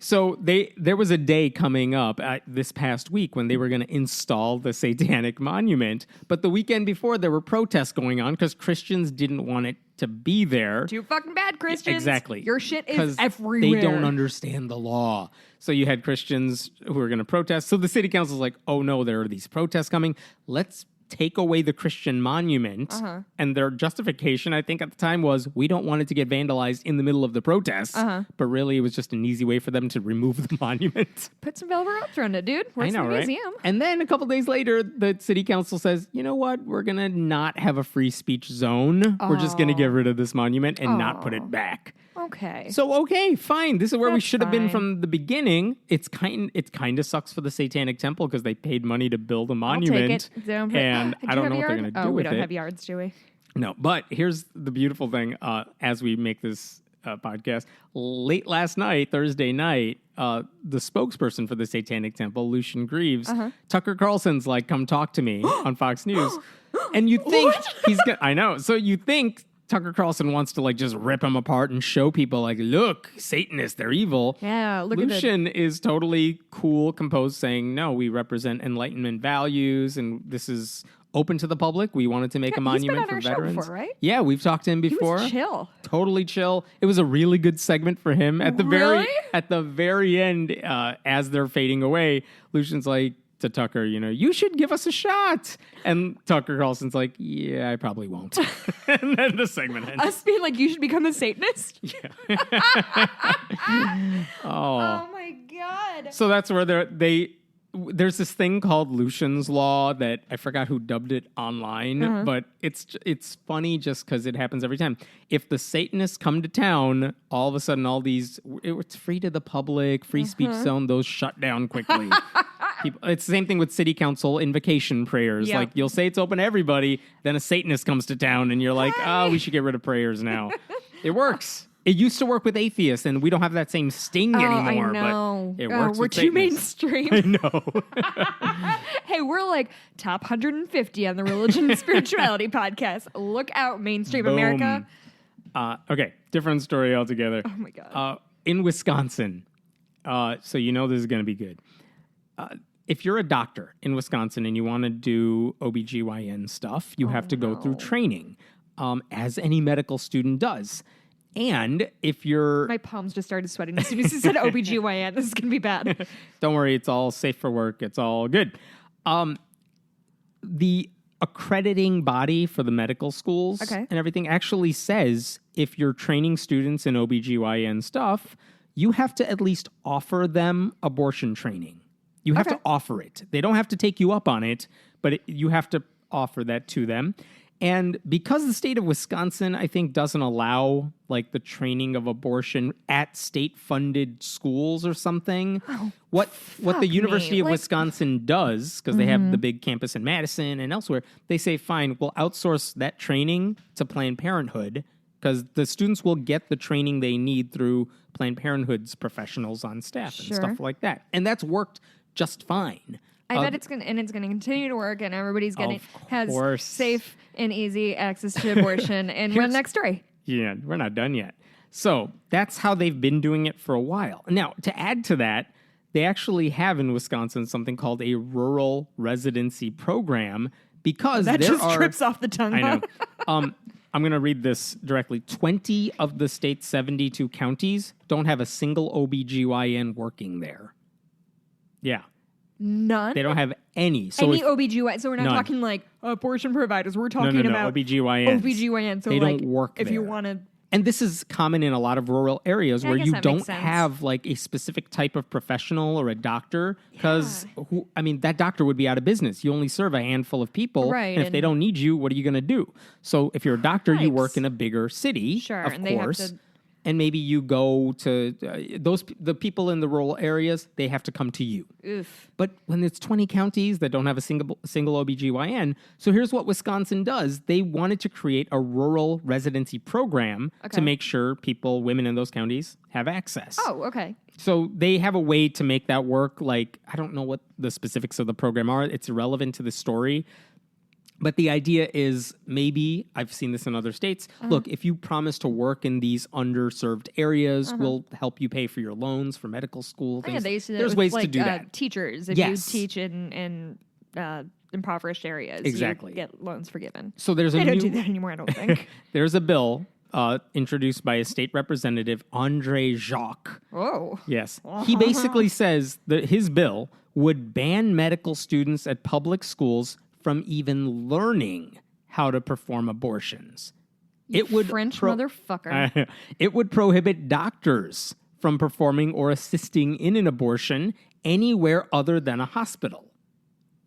So there was a day coming up this past week when they were going to install the Satanic monument. But the weekend before, there were protests going on because Christians didn't want it to be there. Too fucking bad, Christians. Exactly. Your shit is 'Cause everywhere. They don't understand the law. So you had Christians who were going to protest. So the city council's like, oh no, there are these protests coming. Let's take away the Christian monument. And their justification, I think at the time, was we don't want it to get vandalized in the middle of the protests. But really, it was just an easy way for them to remove the monument. Put some velvet ropes around it, dude. Works I know, in the right? museum. And then a couple days later, the city council says, you know what? We're going to not have a free speech zone. We're just going to get rid of this monument and not put it back. Okay. So, okay, fine. This is where we That's should have been fine. from the beginning. It kind of sucks for the Satanic Temple because they paid money to build a monument. I'll take it. And I don't know what they're going to do we with don't it. have yards, do we? No, but here's the beautiful thing. As we make this podcast, late last night, Thursday night, the spokesperson for the Satanic Temple, Lucian Greaves, Tucker Carlson's like, come talk to me on Fox News. And you think he's going to, I know. So you think Tucker Carlson wants to like just rip him apart and show people like, look, Satanists, they're evil. Yeah, look at Lucian is totally cool, composed, saying, no, we represent Enlightenment values and this is open to the public. We wanted to make a monument for he's been on our veterans. show before, right? Yeah, we've talked to him before. He was chill. Totally chill. It was a really good segment for him. At the Really? very end, as they're fading away, Lucian's like to Tucker, you should give us a shot. And Tucker Carlson's like, yeah, I probably won't. And then the segment ends. Us being like, you should become a Satanist? Yeah. Oh my God. So that's where they there's this thing called Lucian's Law that I forgot who dubbed it online, but it's funny just because it happens every time. If the Satanists come to town, all of a sudden it's free to the public, free speech zone, those shut down quickly. It's the same thing with city council invocation prayers. Yep. Like, you'll say it's open to everybody, then a Satanist comes to town, and you're like, we should get rid of prayers now. It works. It used to work with atheists, and we don't have that same sting anymore. I know. But it works we're with too Satanists. mainstream. I know. Hey, we're like top 150 on the Religion and Spirituality podcast. Look out, mainstream Boom. America. Okay, different story altogether. Oh, my God. In Wisconsin, so you know this is going to be good. If you're a doctor in Wisconsin and you want to do OBGYN stuff, you have to go through training, as any medical student does. And if you're... My palms just started sweating as soon as you said OBGYN. This is going to be bad. Don't worry, it's all safe for work. It's all good. The accrediting body for the medical schools and everything actually says if you're training students in OBGYN stuff, you have to at least offer them abortion training. You have to offer it. They don't have to take you up on it, but you have to offer that to them. And because the state of Wisconsin, I think, doesn't allow like the training of abortion at state-funded schools or something, what the University of Wisconsin does, because they have the big campus in Madison and elsewhere, they say, fine, we'll outsource that training to Planned Parenthood, because the students will get the training they need through Planned Parenthood's professionals on staff and stuff like that. And that's worked just fine. I bet it's gonna continue to work, and everybody's has safe and easy access to abortion. And one next story. Yeah, we're not done yet. So that's how they've been doing it for a while. Now, to add to that, they actually have in Wisconsin something called a rural residency program, because that just trips off the tongue. I know. I'm going to read this directly. 20 of the state's 72 counties don't have a single OBGYN working there. Yeah. None? They don't have any. So any OBGYN. So we're not talking like abortion providers. We're talking about OBGYNs. OBGYN. So they like, don't work if there. you want to... And this is common in a lot of rural areas where you don't have like a specific type of professional or a doctor, because that doctor would be out of business. You only serve a handful of people. Right. And if they don't need you, what are you going to do? So if you're a doctor, you work in a bigger city, of course. And maybe you go to the people in the rural areas, they have to come to you. Oof. But when it's 20 counties that don't have a single OBGYN, so here's what Wisconsin does. They wanted to create a rural residency program to make sure women in those counties have access. Oh, okay. So they have a way to make that work. Like, I don't know what the specifics of the program are. It's irrelevant to the story. But the idea is, maybe, I've seen this in other states, look, if you promise to work in these underserved areas, we'll help you pay for your loans for medical school. Things. They used to There's ways to do that. Teachers, if you teach in impoverished areas, you get loans forgiven. So they don't do that anymore, I don't think. There's a bill introduced by a state representative, Andre Jacques. Oh. Yes. He basically says that his bill would ban medical students at public schools from even learning how to perform abortions. It would motherfucker. It would prohibit doctors from performing or assisting in an abortion anywhere other than a hospital.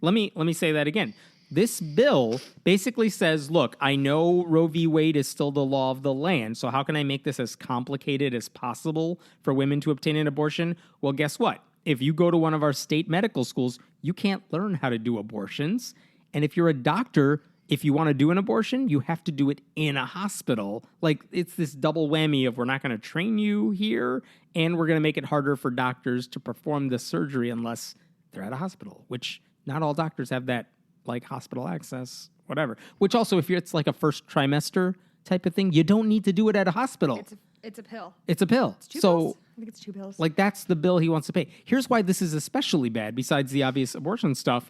Let me say that again. This bill basically says, look, I know Roe v. Wade is still the law of the land, so how can I make this as complicated as possible for women to obtain an abortion? Well, guess what? If you go to one of our state medical schools, you can't learn how to do abortions. And if you're a doctor, if you want to do an abortion, you have to do it in a hospital. Like, it's this double whammy of we're not going to train you here, and we're going to make it harder for doctors to perform the surgery unless they're at a hospital, which not all doctors have that, like, hospital access, whatever. Which also, if it's like a first trimester type of thing, you don't need to do it at a hospital. It's a pill. It's a pill. It's 2 pills. I think it's 2 pills. Like, that's the bill he wants to pay. Here's why this is especially bad, besides the obvious abortion stuff.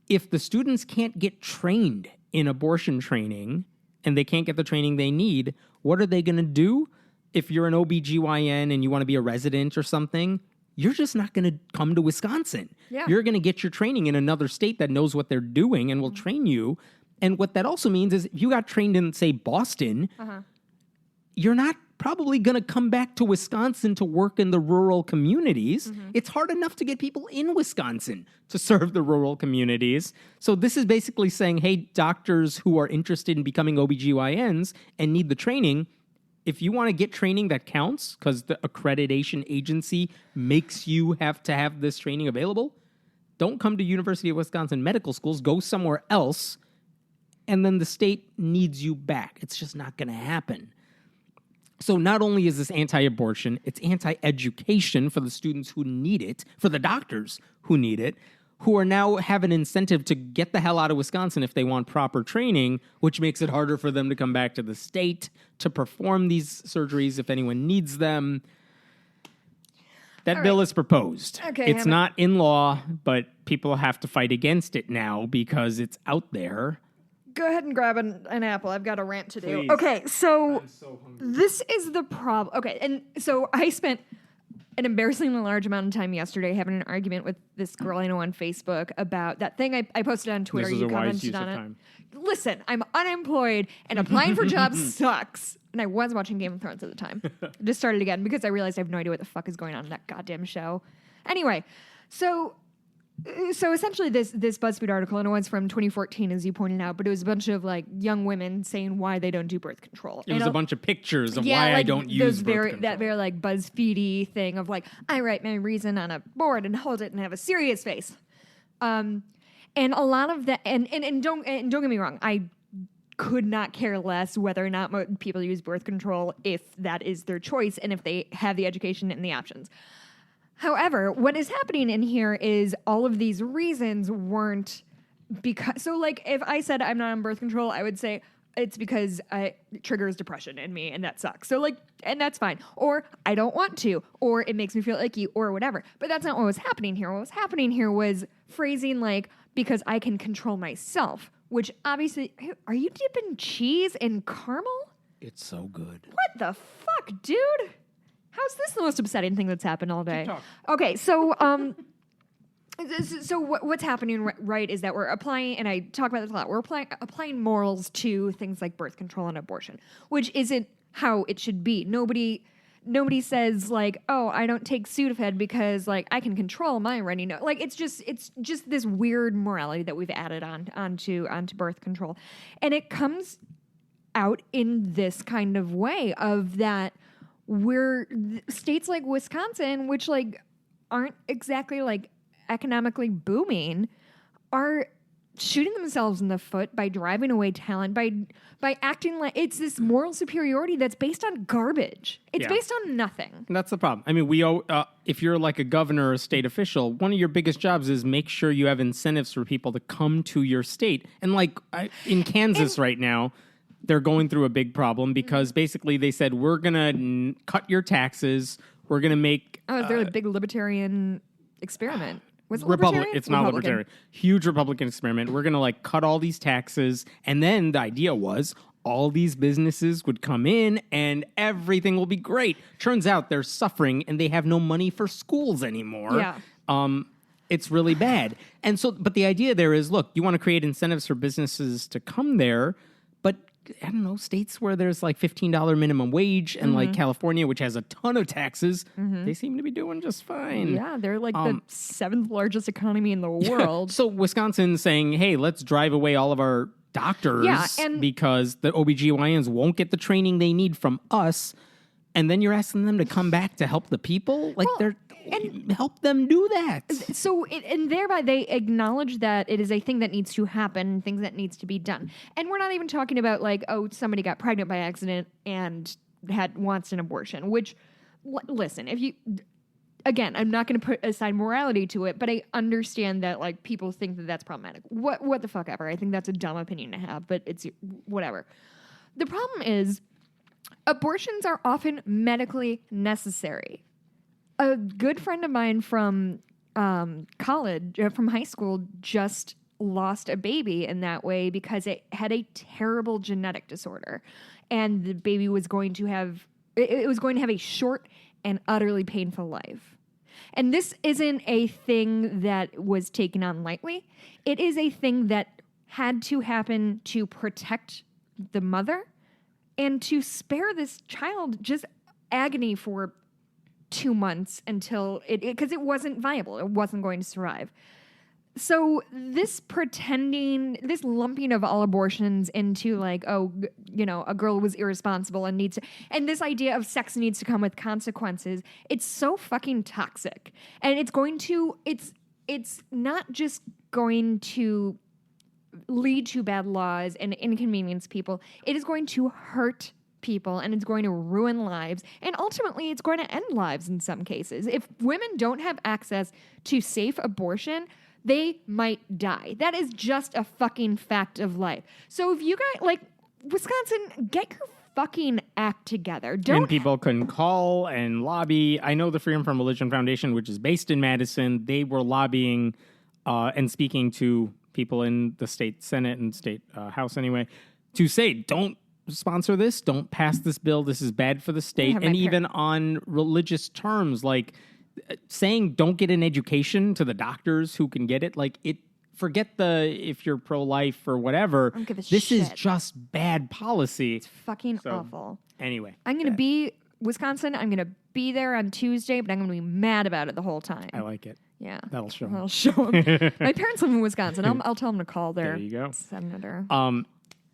If the students can't get trained in abortion training and they can't get the training they need, what are they going to do? If you're an OBGYN and you want to be a resident or something, you're just not going to come to Wisconsin. Yeah. You're going to get your training in another state that knows what they're doing and will train you. And what that also means is if you got trained in, say, Boston, you're not probably going to come back to Wisconsin to work in the rural communities. It's hard enough to get people in Wisconsin to serve the rural communities. So this is basically saying, hey, doctors who are interested in becoming OBGYNs and need the training, if you want to get training that counts, because the accreditation agency makes you have to have this training available, don't come to University of Wisconsin medical schools, go somewhere else, and then the state needs you back. It's just not going to happen. So not only is this anti-abortion, it's anti-education for the students who need it, for the doctors who need it, who are now have an incentive to get the hell out of Wisconsin if they want proper training, which makes it harder for them to come back to the state to perform these surgeries if anyone needs them. That bill is proposed. Okay, it's not in law, but people have to fight against it now because it's out there. Go ahead and grab an apple. I've got a rant to do. Please. Okay, so I'm so hungry. this is the problem. Okay, and so I spent an embarrassingly large amount of time yesterday having an argument with this girl I know on Facebook about that thing I posted on Twitter. This is You a wise commented use on of it. time. Listen, I'm unemployed and applying for jobs sucks. And I was watching Game of Thrones at the time. Just started again because I realized I have no idea what the fuck is going on in that goddamn show. Anyway, so essentially this BuzzFeed article, and it was from 2014, as you pointed out, but it was a bunch of like young women saying why they don't do birth control. It was a bunch of pictures of why like, I don't use birth control. That very like BuzzFeedy thing of like, I write my reason on a board and hold it and have a serious face. And a lot of that, and don't get me wrong, I could not care less whether or not people use birth control if that is their choice and if they have the education and the options. However, what is happening in here is all of these reasons weren't because... So, like, if I said I'm not on birth control, I would say it's because it triggers depression in me, and that sucks. So, like, and that's fine. Or I don't want to, or it makes me feel icky, or whatever. But that's not what was happening here. What was happening here was phrasing like, because I can control myself, which obviously... Are you dipping cheese in caramel? It's so good. What the fuck, dude? How's this the most upsetting thing that's happened all day? Keep talking. Okay, so what's happening right is that we're applying, and I talk about this a lot, we're applying morals to things like birth control and abortion, which isn't how it should be. Nobody says like, oh, I don't take Sudafed because like I can control my running nose. Like it's just this weird morality that we've added onto birth control, and it comes out in this kind of way of that. We're states like Wisconsin, which like aren't exactly like economically booming, are shooting themselves in the foot by driving away talent, by acting like it's this moral superiority that's based on garbage. It's based on nothing. That's the problem. I mean, if you're like a governor or a state official, one of your biggest jobs is make sure you have incentives for people to come to your state. And like in Kansas right now, they're going through a big problem because basically they said, we're going to cut your taxes. We're going to make... Oh, is there a big libertarian experiment? Was it It's not libertarian. Huge Republican experiment. We're going to like cut all these taxes. And then the idea was all these businesses would come in and everything will be great. Turns out they're suffering and they have no money for schools anymore. Yeah. It's really bad. And so, but the idea there is, look, you want to create incentives for businesses to come there, but I don't know, states where there's like $15 minimum wage and like California, which has a ton of taxes, they seem to be doing just fine. Yeah, they're like the 7th largest economy in the world. So Wisconsin's saying, hey, let's drive away all of our doctors because the OBGYNs won't get the training they need from us. And then you're asking them to come back to help the people? Like, help them do that. So, and thereby they acknowledge that it is a thing that needs to happen, things that needs to be done. And we're not even talking about like, oh, somebody got pregnant by accident and wants an abortion, which, listen, if you... Again, I'm not going to put aside morality to it, but I understand that like people think that that's problematic. What the fuck ever. I think that's a dumb opinion to have, but it's whatever. The problem is abortions are often medically necessary. A good friend of mine from college, from high school, just lost a baby in that way because it had a terrible genetic disorder, and the baby was going to have a short and utterly painful life. And this isn't a thing that was taken on lightly. It is a thing that had to happen to protect the mother and to spare this child just agony for 2 months until because it wasn't viable. It wasn't going to survive. So this lumping of all abortions into like, oh, a girl was irresponsible and and this idea of sex needs to come with consequences. It's so fucking toxic. And it's not just going to lead to bad laws and inconvenience people. It is going to hurt people and it's going to ruin lives. And ultimately, it's going to end lives in some cases. If women don't have access to safe abortion, they might die. That is just a fucking fact of life. So if you guys, like, Wisconsin, get your fucking act together. And people can call and lobby. I know the Freedom from Religion Foundation, which is based in Madison, they were lobbying and speaking to people in the state Senate and state House anyway, to say, don't sponsor this, don't pass this bill, this is bad for the state. And even on religious terms, like saying don't get an education to the doctors who can get it, like forget if you're pro-life or whatever. I don't give a this shit. is just bad policy. It's fucking awful. Anyway. I'm going to be Wisconsin. I'm going to be there on Tuesday, but I'm going to be mad about it the whole time. I like it. Yeah. That'll show them. I'll show them. My parents live in Wisconsin. I'll tell them to call their There you go. senator.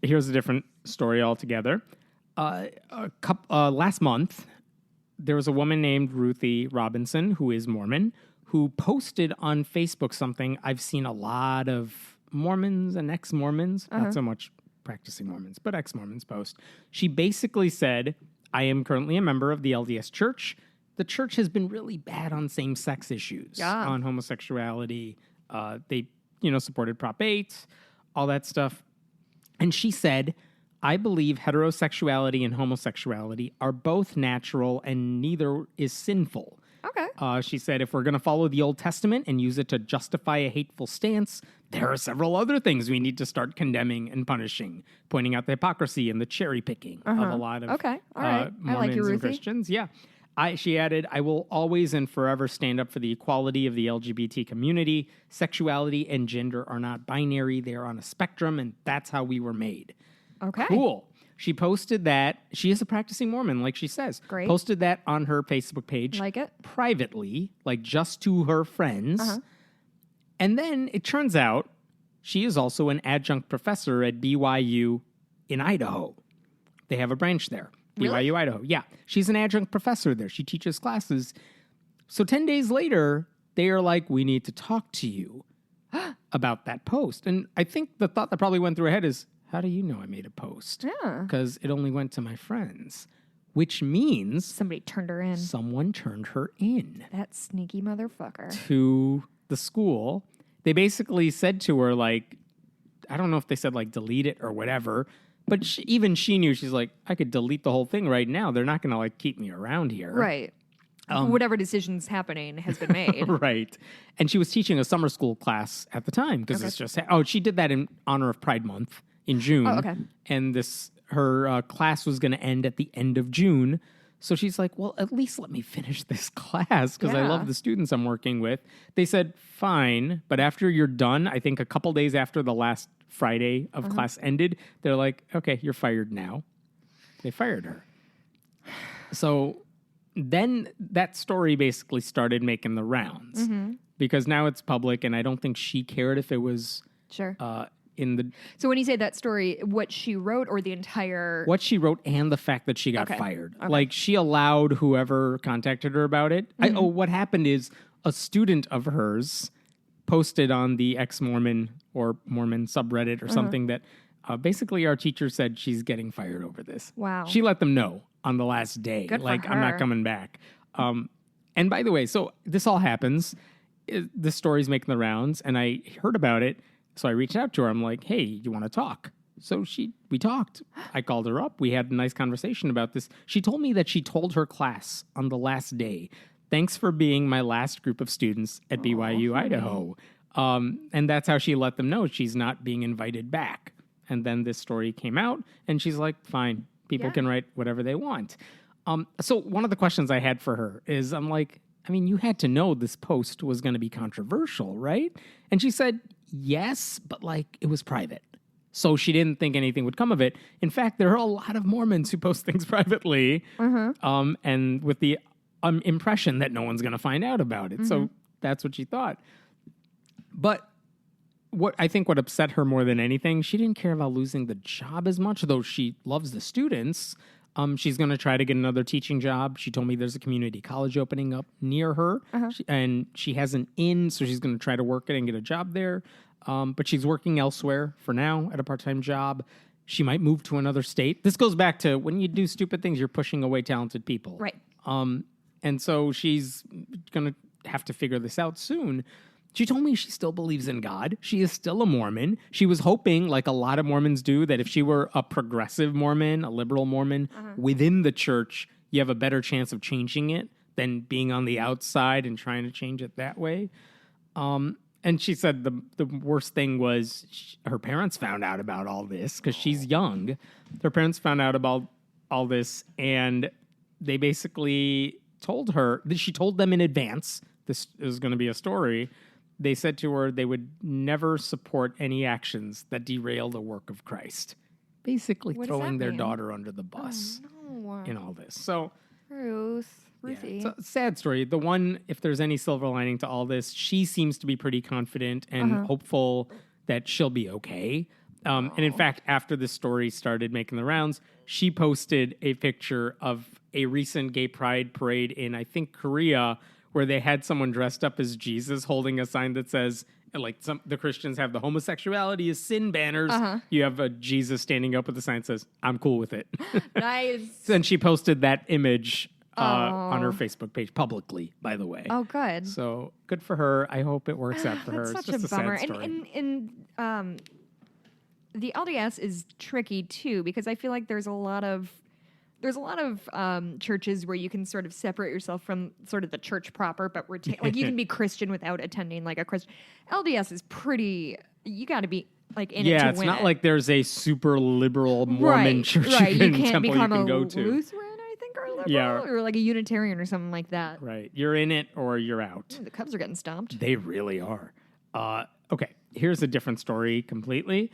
Here's a different story altogether. Last month, there was a woman named Ruthie Robinson, who is Mormon, who posted on Facebook something I've seen a lot of Mormons and ex-Mormons, not so much practicing Mormons, but ex-Mormons post. She basically said, I am currently a member of the LDS Church. The church has been really bad on same-sex issues, on homosexuality. They, supported Prop 8, all that stuff. And she said, I believe heterosexuality and homosexuality are both natural and neither is sinful. Okay. She said, if we're going to follow the Old Testament and use it to justify a hateful stance, there are several other things we need to start condemning and punishing, pointing out the hypocrisy and the cherry picking of a lot of All right. I Mormons like you, and Ruthie. Christians. Yeah. She added, I will always and forever stand up for the equality of the LGBT community. Sexuality and gender are not binary. They are on a spectrum, and that's how we were made. Okay. Cool. She posted that. She is a practicing Mormon, like she says. Great. Posted that on her Facebook page. Like it. Privately, like just to her friends. And then it turns out she is also an adjunct professor at BYU in Idaho. They have a branch there. Really? BYU-Idaho. Yeah. She's an adjunct professor there. She teaches classes. So 10 days later, they are like, we need to talk to you about that post. And I think the thought that probably went through her head is, how do you know I made a post? Yeah. Because it only went to my friends, which means Somebody turned her in. someone turned her in That sneaky motherfucker. to the school. They basically said to her, like, I don't know if they said, like, delete it or whatever, but even she knew. She's like, I could delete the whole thing right now. They're not going to, like, keep me around here. Right. Whatever decision's happening has been made. Right. And she was teaching a summer school class at the time because it's just, she did that in honor of Pride Month in June. Oh, okay. And her class was going to end at the end of June. So she's like, well, at least let me finish this class because I love the students I'm working with. They said, fine. But after you're done, I think a couple days after the last Friday of class ended, they're like, okay, you're fired now. They fired her. So then that story basically started making the rounds because now it's public and I don't think she cared if it was Sure. So when you say that story, what she wrote or the entire... What she wrote and the fact that she got fired. Like, she allowed whoever contacted her about it. What happened is a student of hers posted on the ex-Mormon or Mormon subreddit or something that basically our teacher said she's getting fired over this. Wow. She let them know on the last day. Good for I'm not her. coming back. And by the way, so this all happens. This story's making the rounds, and I heard about it. So I reached out to her. I'm like, hey, you want to talk? So we talked. I called her up. We had a nice conversation about this. She told me that she told her class on the last day, thanks for being my last group of students at BYU-Idaho. And that's how she let them know she's not being invited back. And then this story came out, and she's like, fine, people can write whatever they want. So one of the questions I had for her is, I'm like, I mean, you had to know this post was going to be controversial, right? And she said, yes, but like it was private. So she didn't think anything would come of it. In fact, there are a lot of Mormons who post things privately, and with the impression that no one's going to find out about it. So that's what she thought. But what upset her more than anything, she didn't care about losing the job as much, though she loves the students. She's going to try to get another teaching job. She told me there's a community college opening up near her, and she has an in, so she's going to try to work it and get a job there. But she's working elsewhere for now at a part-time job. She might move to another state. This goes back to when you do stupid things, you're pushing away talented people. Right. And so she's going to have to figure this out soon. She told me she still believes in God. She is still a Mormon. She was hoping, like a lot of Mormons do, that if she were a progressive Mormon, a liberal Mormon, within the church, you have a better chance of changing it than being on the outside and trying to change it that way. And she said the worst thing was her parents found out about all this because she's young. Her parents found out about all this, and they basically told her, she told them in advance, this is going to be a story. They said to her they would never support any actions that derail the work of Christ. Basically throwing their daughter under the bus in all this. So, Ruthie. Yeah, it's a sad story. The one, if there's any silver lining to all this, she seems to be pretty confident and hopeful that she'll be okay. And in fact, after this story started making the rounds, she posted a picture of a recent gay pride parade in, I think, Korea, where they had someone dressed up as Jesus holding a sign that says, like the Christians have the homosexuality is sin banners. You have a Jesus standing up with a sign that says, I'm cool with it. Nice. And she posted that image on her Facebook page publicly, by the way. Oh, good. So good for her. I hope it works out for her. That's It's such just a bummer. sad story. And the LDS is tricky too, because I feel like there's a lot of churches where you can sort of separate yourself from sort of the church proper, but like you can be Christian without attending like a Christian. LDS is pretty. You got to be like in it to win. Yeah, it's not like there's a super liberal Mormon church you can't become you can go a to. Lutheran, I think, or liberal, or like a Unitarian or something like that. Right, you're in it or you're out. Ooh, the Cubs are getting stomped. They really are. Okay, here's a different story completely.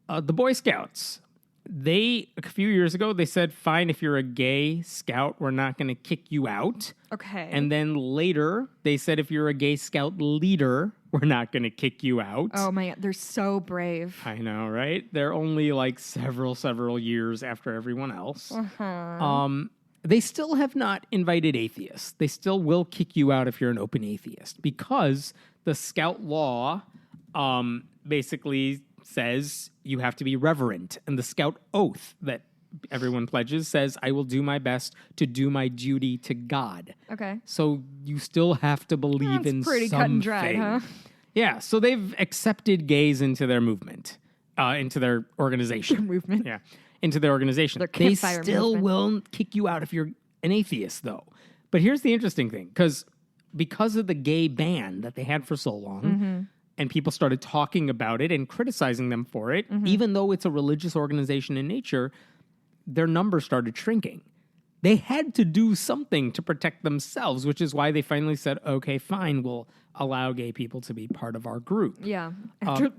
The Boy Scouts. A few years ago, they said, fine, if you're a gay scout, we're not going to kick you out. Okay. And then later, they said, if you're a gay scout leader, we're not going to kick you out. Oh my God, they're so brave. I know, right? They're only like several years after everyone else. They still have not invited atheists. They still will kick you out if you're an open atheist, because the scout law basically says you have to be reverent. And the scout oath that everyone pledges says, I will do my best to do my duty to God. Okay. So you still have to believe in pretty something. cut and dried, huh? Yeah, so they've accepted gays into their movement, into their organization. Movement. Yeah, into their organization. Their They campfire still movement. will kick you out if you're an atheist, though. But here's the interesting thing, because of the gay ban that they had for so long, and people started talking about it and criticizing them for it, even though it's a religious organization in nature, their numbers started shrinking. They had to do something to protect themselves, which is why they finally said, okay, fine, we'll allow gay people to be part of our group. Yeah.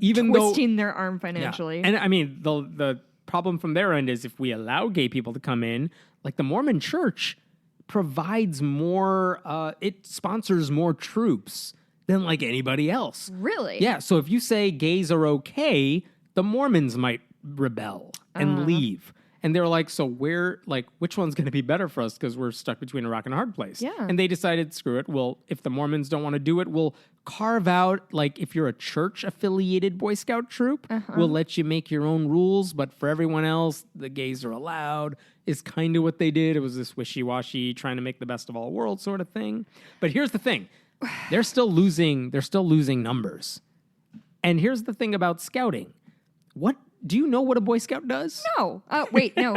Even twisting their arm financially. Yeah. And I mean, the problem from their end is if we allow gay people to come in, like the Mormon church provides more, it sponsors more troops than like anybody else. Really? Yeah. So if you say gays are okay, the Mormons might rebel and leave. And they're like, so which one's going to be better for us? Because we're stuck between a rock and a hard place. Yeah. And they decided, screw it. Well, if the Mormons don't want to do it, we'll carve out, like, if you're a church-affiliated Boy Scout troop, we'll let you make your own rules. But for everyone else, the gays are allowed, is kind of what they did. It was this wishy-washy, trying to make the best of all worlds sort of thing. But here's the thing. They're still losing numbers. And here's the thing about scouting. Do you know what a Boy Scout does? No. Wait, no.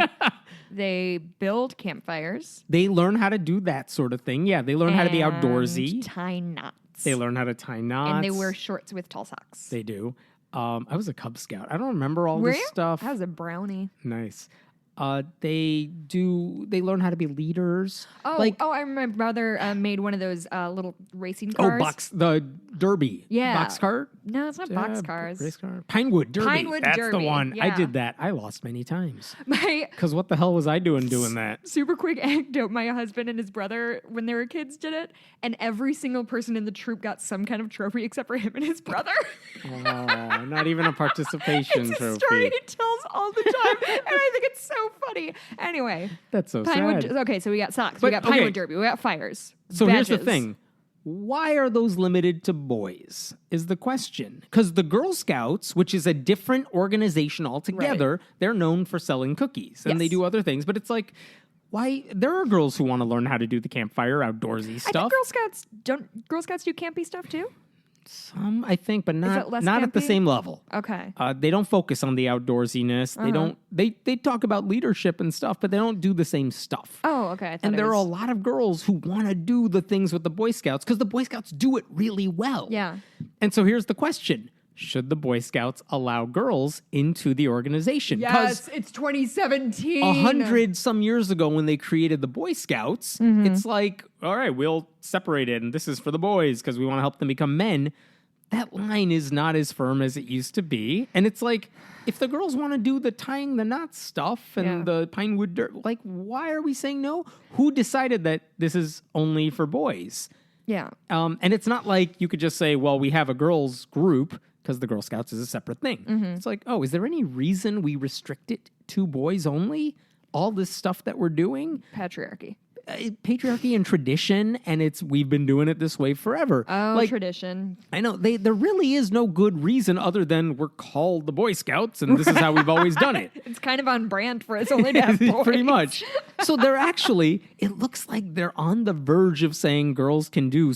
They build campfires. They learn how to do that sort of thing. Yeah, they learn how to be outdoorsy. Tie knots. They learn how to tie knots. And they wear shorts with tall socks. They do. I was a Cub Scout. I don't remember all this stuff. I was a brownie. Nice. They learn how to be leaders. Oh, I remember my brother made one of those little racing Oh, cars. the Derby. Yeah. Boxcar? No, it's not boxcars. Race car. Pinewood Derby. Pinewood That's Derby, the one. I yeah. did that. I lost many times. My Because what the hell was I doing that? super quick anecdote, my husband and his brother, when they were kids, did it, and every single person in the troop got some kind of trophy except for him and his brother. Oh, not even a participation It's a trophy. story he tells all the time, and I think it's so funny. Anyway. That's so Pinewood, sad. okay, so we got socks, But, we got Pinewood okay. Derby, we got fires. So here's the badges. thing. Why are those limited to boys is the question. Because the Girl Scouts, which is a different organization altogether, they're known for selling cookies. And they Yes. do other things. But it's like, why? There are girls who want to learn how to do the campfire, outdoorsy I stuff. think Girl Scouts do campy stuff too? Some, I think, but it not less at the campy? same level. Okay. They don't focus on the outdoorsiness. They don't. They talk about leadership and stuff, but they don't do the same stuff. Oh, okay. I thought And it there are a was- lot of girls who want to do the things with the Boy Scouts because the Boy Scouts do it really well. Yeah. And so here's the question. Should the Boy Scouts allow girls into the organization? Yes, it's 2017. 100 some years ago when they created the Boy Scouts, it's like, all right, we'll separate it, and this is for the boys because we want to help them become men. That line is not as firm as it used to be. And it's like, if the girls want to do the tying the knots stuff and the Pinewood Dirt, like, why are we saying no? Who decided that this is only for boys? Yeah. And it's not like you could just say, well, we have a girls group because the Girl Scouts is a separate thing. It's like, oh, is there any reason we restrict it to boys only? All this stuff that we're doing? Patriarchy. Patriarchy and tradition, and we've been doing it this way forever. Oh, tradition. I know there really is no good reason other than we're called the Boy Scouts, and this is how we've always done it. It's kind of on brand for us only to have boys. Pretty much. So they're actually, it looks like they're on the verge of saying girls can do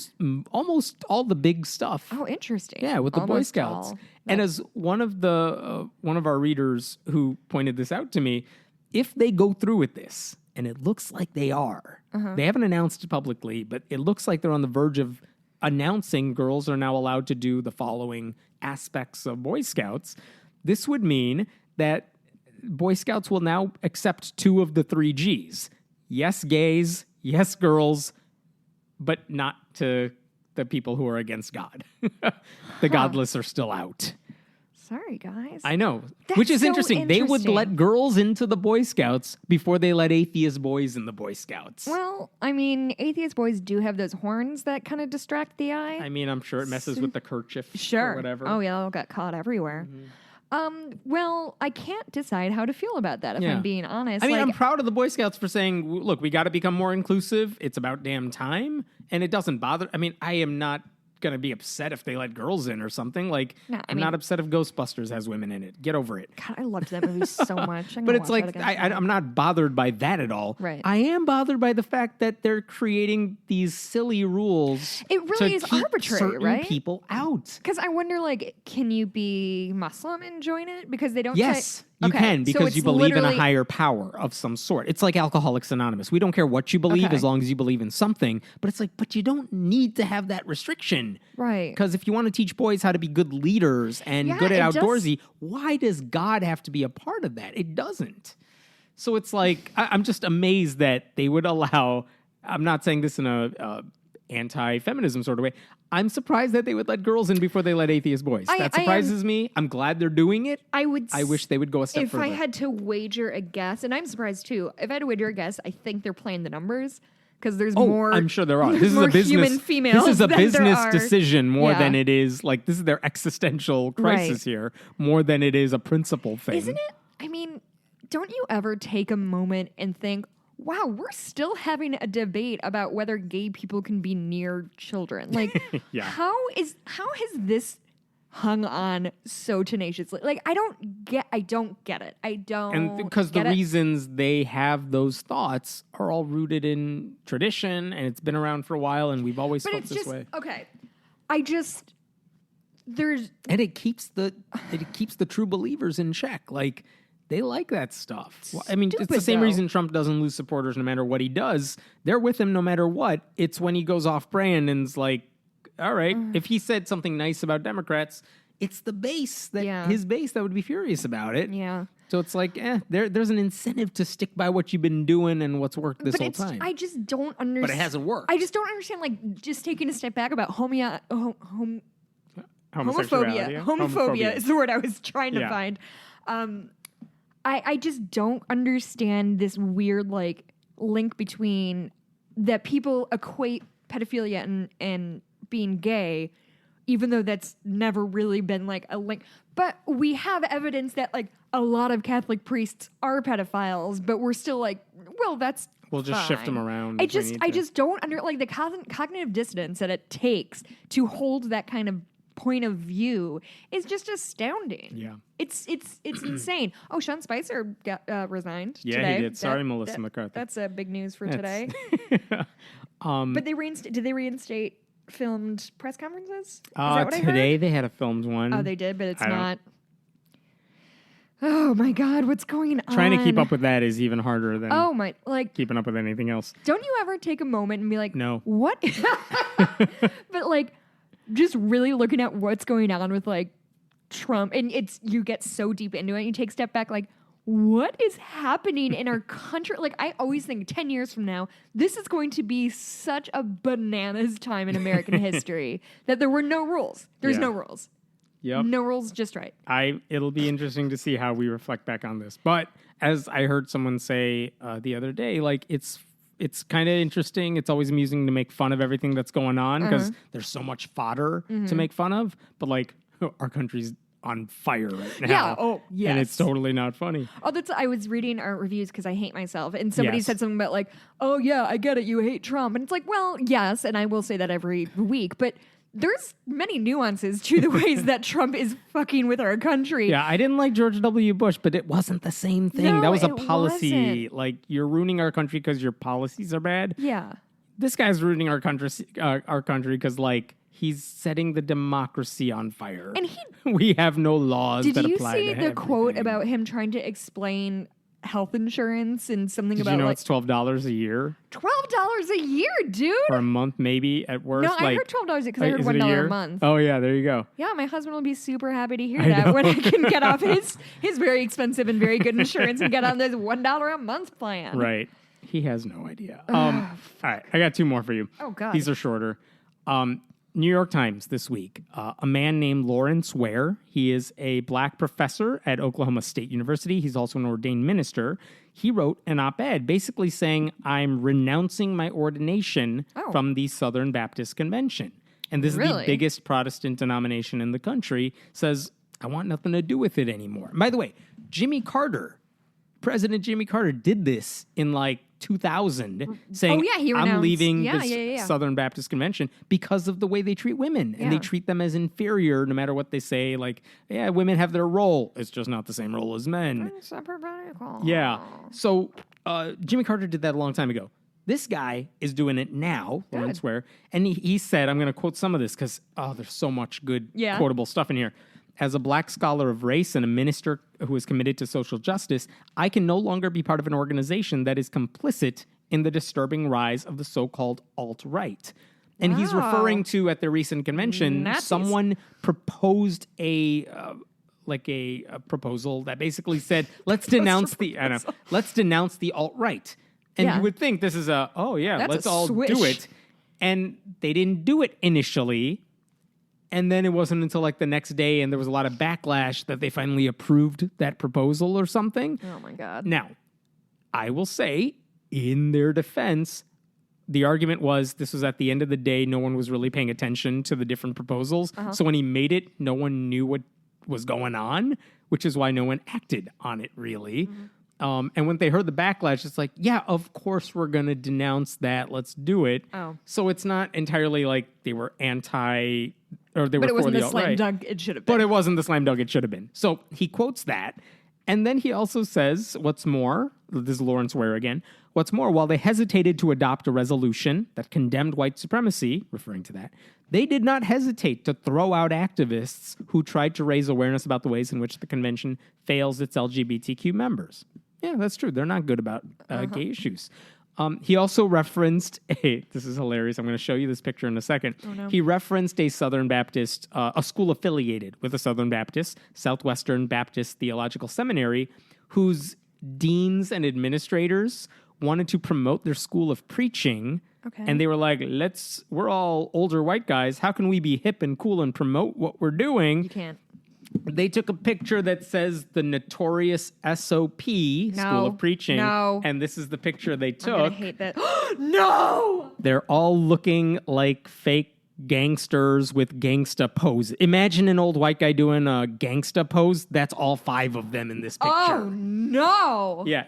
almost all the big stuff. Oh, interesting. Yeah, with the Boy Almost Scouts. all. And as one of our readers who pointed this out to me, if they go through with this, and it looks like they are, they haven't announced it publicly, but it looks like they're on the verge of announcing girls are now allowed to do the following aspects of Boy Scouts. This would mean that Boy Scouts will now accept 2 of the 3 Gs. Yes, gays. Yes, girls. But not to the people who are against God. The godless are still out. Sorry, guys. I know. That's Which is so interesting. They would interesting. let girls into the Boy Scouts before they let atheist boys in the Boy Scouts. Well, I mean, atheist boys do have those horns that kind of distract the eye. I mean, I'm sure it messes with the kerchief Sure. or whatever. Oh, yeah, they'll get caught everywhere. Well, I can't decide how to feel about that, if Yeah. I'm being honest. I mean, Like, I'm proud of the Boy Scouts for saying, look, we got to become more inclusive. It's about damn time. And it doesn't bother. I mean, I am not going to be upset if they let girls in or something. Like, No, I I'm mean- not upset if Ghostbusters has women in it. Get over it. God, I loved that movie so much. But it's like, I'm not bothered by that at all. Right. I am bothered by the fact that they're creating these silly rules. It really to is keep arbitrary, certain right? people out. Because I wonder, like, can you be Muslim and join it? Because they don't Yes, say... you Okay, can so because it's you believe in a literally- higher power of some sort. It's like Alcoholics Anonymous. We don't care what you believe Okay. as long as you believe in something. But it's like, but you don't need to have that restriction. Right. Because if you want to teach boys how to be good leaders and Yeah, good at it does- outdoorsy, why does God have to be a part of that? It doesn't. So it's like, I'm just amazed that they would allow, I'm not saying this in a anti-feminism sort of way. I'm surprised that they would let girls in before they let atheist boys. I That am- surprises me. I'm glad they're doing it. I wish they would go a step If further. I had to wager a guess, and I'm surprised too, if I had to wager a guess, I think they're playing the numbers because there's more. I'm sure there are. there's This is more a business. human females. This is a than there business are. decision more Yeah. than it is like this is their existential crisis Right. here more than it is a principle thing. Isn't it? I mean, don't you ever take a moment and think, wow, we're still having a debate about whether gay people can be near children. Like, Yeah. how has this hung on so tenaciously? Like, I don't get it. I don't. And because the get it. reasons they have those thoughts are all rooted in tradition and it's been around for a while and we've always But felt it's this just way. okay. There's And it keeps the true believers in check. Like they like that stuff. Well, I mean, it's the Stupid, same though. reason Trump doesn't lose supporters no matter what he does. They're with him no matter what. It's when he goes off brand and's like, all right, if he said something nice about Democrats, it's the base that Yeah. his base that would be furious about it. yeah. So it's like, there's an incentive to stick by what you've been doing and what's worked this whole time. I just don't understand. But it hasn't worked. I just don't understand, like, just taking a step back about homophobia. Homosexuality. Homophobia is the word I was trying to find. I just don't understand this weird, like, link between that people equate pedophilia and being gay, even though that's never really been, like, a link. But we have evidence that, like, a lot of Catholic priests are pedophiles, but we're still like, well, that's We'll just fine. shift them around. I just don't like the cognitive dissonance that it takes to hold that kind of point of view is just astounding. Yeah. It's insane. Oh, Sean Spicer got resigned Yeah, today. he did. Sorry, Melissa McCarthy. That's big news for today. But did they reinstate filmed press conferences? Is that what I heard? Today they had a filmed one. Oh, they did, but it's not. Oh my God, what's going on? Trying to keep up with that is even harder than keeping up with anything else. Don't you ever take a moment and be like, no, what? But like, just really looking at what's going on with like Trump, and you get so deep into it, and you take a step back, like, what is happening in our country? Like, I always think 10 years from now, this is going to be such a bananas time in American history that there were no rules. There's no rules. Yep. No rules, just right. It'll be interesting to see how we reflect back on this. But as I heard someone say the other day, like, it's kind of interesting. It's always amusing to make fun of everything that's going on because there's so much fodder to make fun of. But like, our country's on fire right now. Yeah. Oh, yes. And it's totally not funny. Oh, I was reading our reviews because I hate myself, and somebody said something about like, oh yeah, I get it, you hate Trump, and it's like, well, yes, and I will say that every week, but there's many nuances to the ways that Trump is fucking with our country. Yeah, I didn't like George W. Bush, but it wasn't the same thing. No, that was a it policy. wasn't. Like, you're ruining our country because your policies are bad. Yeah. This guy's ruining our country because, like, he's setting the democracy on fire. And we have no laws that apply to Did you see the everything. quote about him trying to explain health insurance and something Did about you know like it's $12 a year? $12 a year, dude? Or a month, maybe, at worst? No, I heard $12 because I heard is it $1 a month. Oh, yeah, there you go. Yeah, my husband will be super happy to hear that when I can get off his very expensive and very good insurance and get on this $1 a month plan. Right. He has no idea. All right, I got two more for you. Oh, God. These are shorter. New York Times this week. A man named Lawrence Ware. He is a black professor at Oklahoma State University. He's also an ordained minister. He wrote an op-ed basically saying, I'm renouncing my ordination from the Southern Baptist Convention. And this is the biggest Protestant denomination in the country. Says, I want nothing to do with it anymore. And by the way, President Jimmy Carter did this in like 2000, saying, I'm leaving this Southern Baptist Convention because of the way they treat women. And they treat them as inferior no matter what they say. Like, yeah, women have their role. It's just not the same role as men. Yeah. So Jimmy Carter did that a long time ago. This guy is doing it now, Lawrence Ware. And he said, I'm going to quote some of this because, there's so much good quotable stuff in here. As a black scholar of race and a minister who is committed to social justice, I can no longer be part of an organization that is complicit in the disturbing rise of the so-called alt-right. And he's referring to, at the recent convention, Nazis. Someone proposed a proposal that basically said, let's denounce the alt-right. And you would think this is let's all do it. And they didn't do it initially. And then it wasn't until like the next day, and there was a lot of backlash, that they finally approved that proposal or something. Oh, my God. Now, I will say, in their defense, the argument was this was at the end of the day, no one was really paying attention to the different proposals. So when he made it, no one knew what was going on, which is why no one acted on it, really. And when they heard the backlash, it's like, yeah, of course we're going to denounce that. Let's do it. So it's not entirely like they were anti... Or they were it wasn't for the slam dunk it should have been. But it wasn't the slam dunk it should have been. So he quotes that. And then he also says, what's more, this is Lawrence Ware again, what's more, while they hesitated to adopt a resolution that condemned white supremacy, referring to that, they did not hesitate to throw out activists who tried to raise awareness about the ways in which the convention fails its LGBTQ members. Yeah, that's true. They're not good about gay issues. He also referenced this is hilarious. I'm going to show you this picture in a second. Oh, no. He referenced a Southern Baptist, a school affiliated with a Southern Baptist, Southwestern Baptist Theological Seminary, whose deans and administrators wanted to promote their school of preaching. Okay. And they were like, we're all older white guys. How can we be hip and cool and promote what we're doing? You can't. They took a picture that says the notorious SOP, School of Preaching. No. And this is the picture they took. I hate that. No! They're all looking like fake gangsters with gangsta pose. Imagine an old white guy doing a gangsta pose. That's all 5 of them in this picture. Oh, no. Yeah,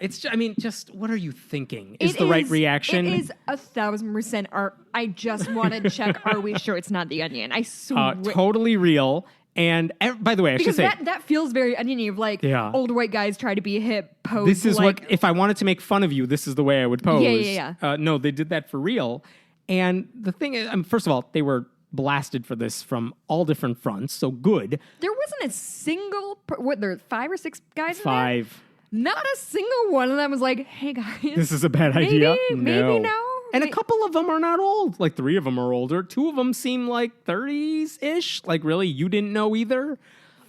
just what are you thinking? Is the right reaction? It is 1,000%. I just want to check, are we sure it's not the Onion? I swear. Totally real. And by the way, I should say that feels very oniony of like old white guys try to be hip, pose. This is like, what, if I wanted to make fun of you, this is the way I would pose. Yeah. No, they did that for real. And the thing is, first of all, they were blasted for this from all different fronts, so good. There wasn't a single, there are 5 or 6 guys 5. in there? Not a single one of them was like, hey guys. This is a bad idea. Maybe no. And a couple of them are not old. Like 3 of them are older. 2 of them seem like 30s-ish. Like really, you didn't know either.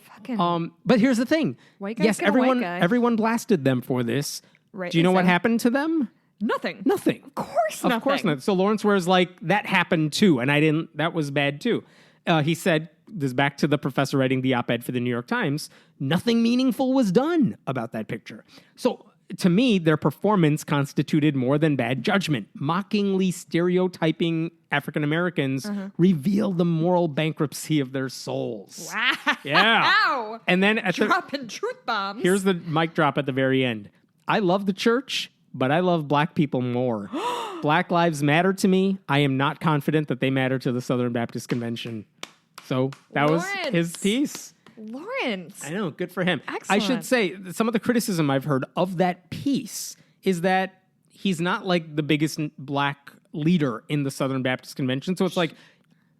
Fucking but here's the thing. White guys yes, get a white guy. everyone blasted them for this. Right. Do you know what happened to them? Nothing. Nothing. Of course nothing. Of course not. So Lawrence was like, that happened too. And that was bad too. He said, this is back to the professor writing the op-ed for the New York Times, nothing meaningful was done about that picture. So to me, their performance constituted more than bad judgment. Mockingly stereotyping African Americans revealed the moral bankruptcy of their souls. Wow. Yeah. Wow. And then dropping truth bombs. Here's the mic drop at the very end. I love the church, but I love black people more. Black lives matter to me. I am not confident that they matter to the Southern Baptist Convention. So that was his piece. Lawrence. I know, good for him. Excellent. I should say, some of the criticism I've heard of that piece is that he's not like the biggest black leader in the Southern Baptist Convention. So it's like,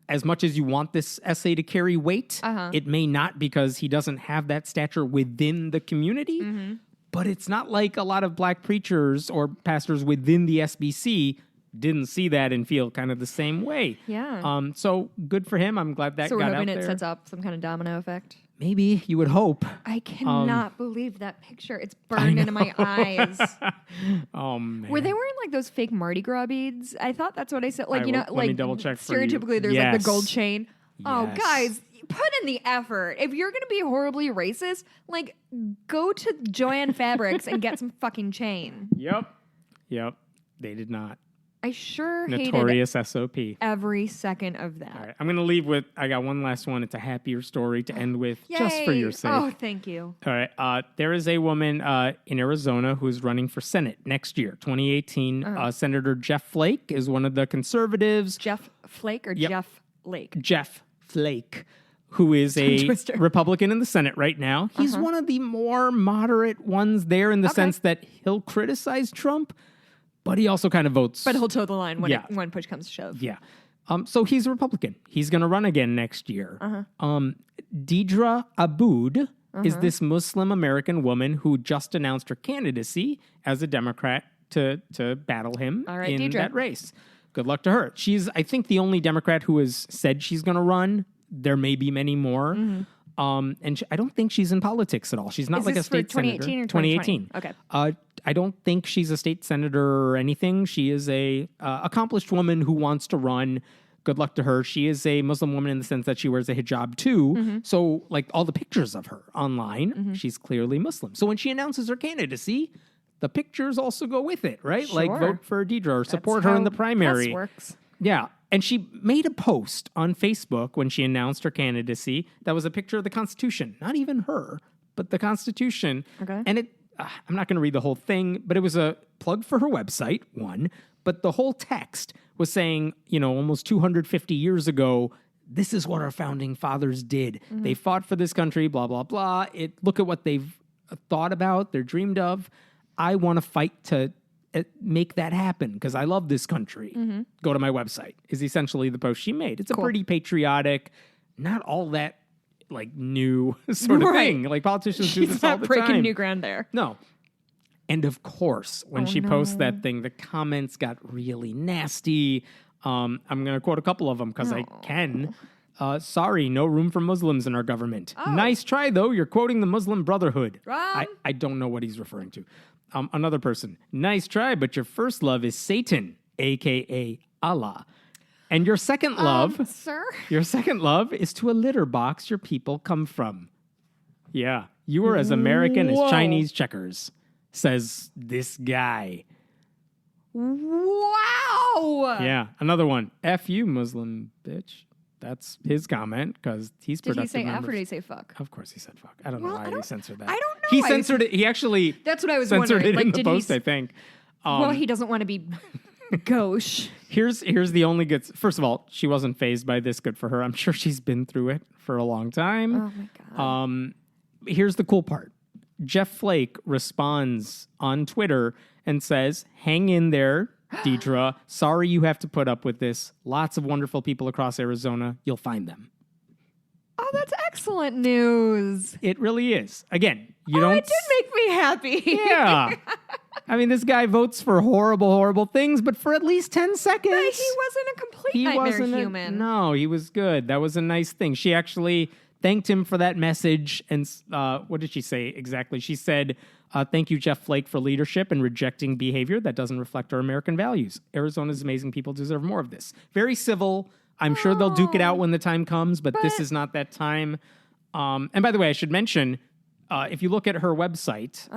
as much as you want this essay to carry weight, it may not because he doesn't have that stature within the community. Mm-hmm. But it's not like a lot of black preachers or pastors within the SBC didn't see that and feel kind of the same way. Yeah. So good for him. I'm glad that got out there. So we're hoping it sets up some kind of domino effect. Maybe, you would hope. I cannot believe that picture. It's burned into my eyes. Oh, man. Were they wearing like those fake Mardi Gras beads? I thought that's what I said. Like, let me double check for you. Stereotypically, there's like the gold chain. Yes. Oh, guys, put in the effort. If you're going to be horribly racist, like, go to Joanne Fabrics and get some fucking chain. Yep. They did not. I sure Notorious hated SOP. every second of that. All right, I'm going to leave with, I got one last one. It's a happier story to end with, Yay. just for your sake. Oh, thank you. All right. There is a woman in Arizona who's running for Senate next year, 2018. Senator Jeff Flake is one of the conservatives. Jeff Flake or Jeff Lake? Jeff Flake, who is a Republican in the Senate right now. He's one of the more moderate ones there in the sense that he'll criticize Trump, but he also kind of votes. But he'll toe the line when push comes to shove. Yeah. So he's a Republican. He's going to run again next year. Deidre Aboud is this Muslim American woman who just announced her candidacy as a Democrat to battle him in that race. Good luck to her. She's, I think, the only Democrat who has said she's going to run. There may be many more. And I don't think she's in politics at all. She's not like a state senator. 2018 or 2018? Okay. I don't think she's a state senator or anything. She is a accomplished woman who wants to run. Good luck to her. She is a Muslim woman in the sense that she wears a hijab too. So like all the pictures of her online, she's clearly Muslim. So when she announces her candidacy, the pictures also go with it, right? Sure. Like vote for Deidre or support her in the primary. Press works. Yeah. And she made a post on Facebook when she announced her candidacy that was a picture of the Constitution. Not even her, but the Constitution. Okay. And I'm not going to read the whole thing, but it was a plug for her website, one. But the whole text was saying, almost 250 years ago, this is what our founding fathers did. They fought for this country, blah, blah, blah. Look at what they've thought about, they're dreamed of. I want to fight to make that happen because I love this country. Go to my website is essentially the post she made. It's a pretty patriotic, not all that like new sort of thing. Like politicians do this all the time. She's not breaking new ground there. No. And of course, when she posts that thing, the comments got really nasty. I'm going to quote a couple of them because I can. Sorry, no room for Muslims in our government. Nice try, though. You're quoting the Muslim Brotherhood. Wrong. I don't know what he's referring to. Another person. Nice try, but your first love is Satan, a.k.a. Allah. And your second love... Sir? Your second love is to a litter box your people come from. Yeah, you are as American as Chinese checkers, says this guy. Wow! Yeah, another one. F you, Muslim bitch. That's his comment because he's Did he productive say members. F or did he say fuck? Of course he said fuck. I don't know why he censored that. I don't know. He censored it. He actually That's what I was censored wondering. it in Like, the did he post, I think. Well, he doesn't want to be gauche. Here's the only good... First of all, she wasn't fazed by this. Good for her. I'm sure she's been through it for a long time. Oh, my God. Here's the cool part. Jeff Flake responds on Twitter and says, hang in there, Deidre. Sorry you have to put up with this. Lots of wonderful people across Arizona. You'll find them. Oh, that's excellent news. It really is. Again, you don't... It did make me happy. Yeah. I mean, this guy votes for horrible, horrible things, but for at least 10 seconds. But he wasn't a complete nightmare human. No, he was good. That was a nice thing. She actually thanked him for that message. And what did she say exactly? She said, thank you, Jeff Flake, for leadership and rejecting behavior that doesn't reflect our American values. Arizona's amazing people deserve more of this. Very civil. I'm sure they'll duke it out when the time comes, but this is not that time. And by the way, I should mention, if you look at her website,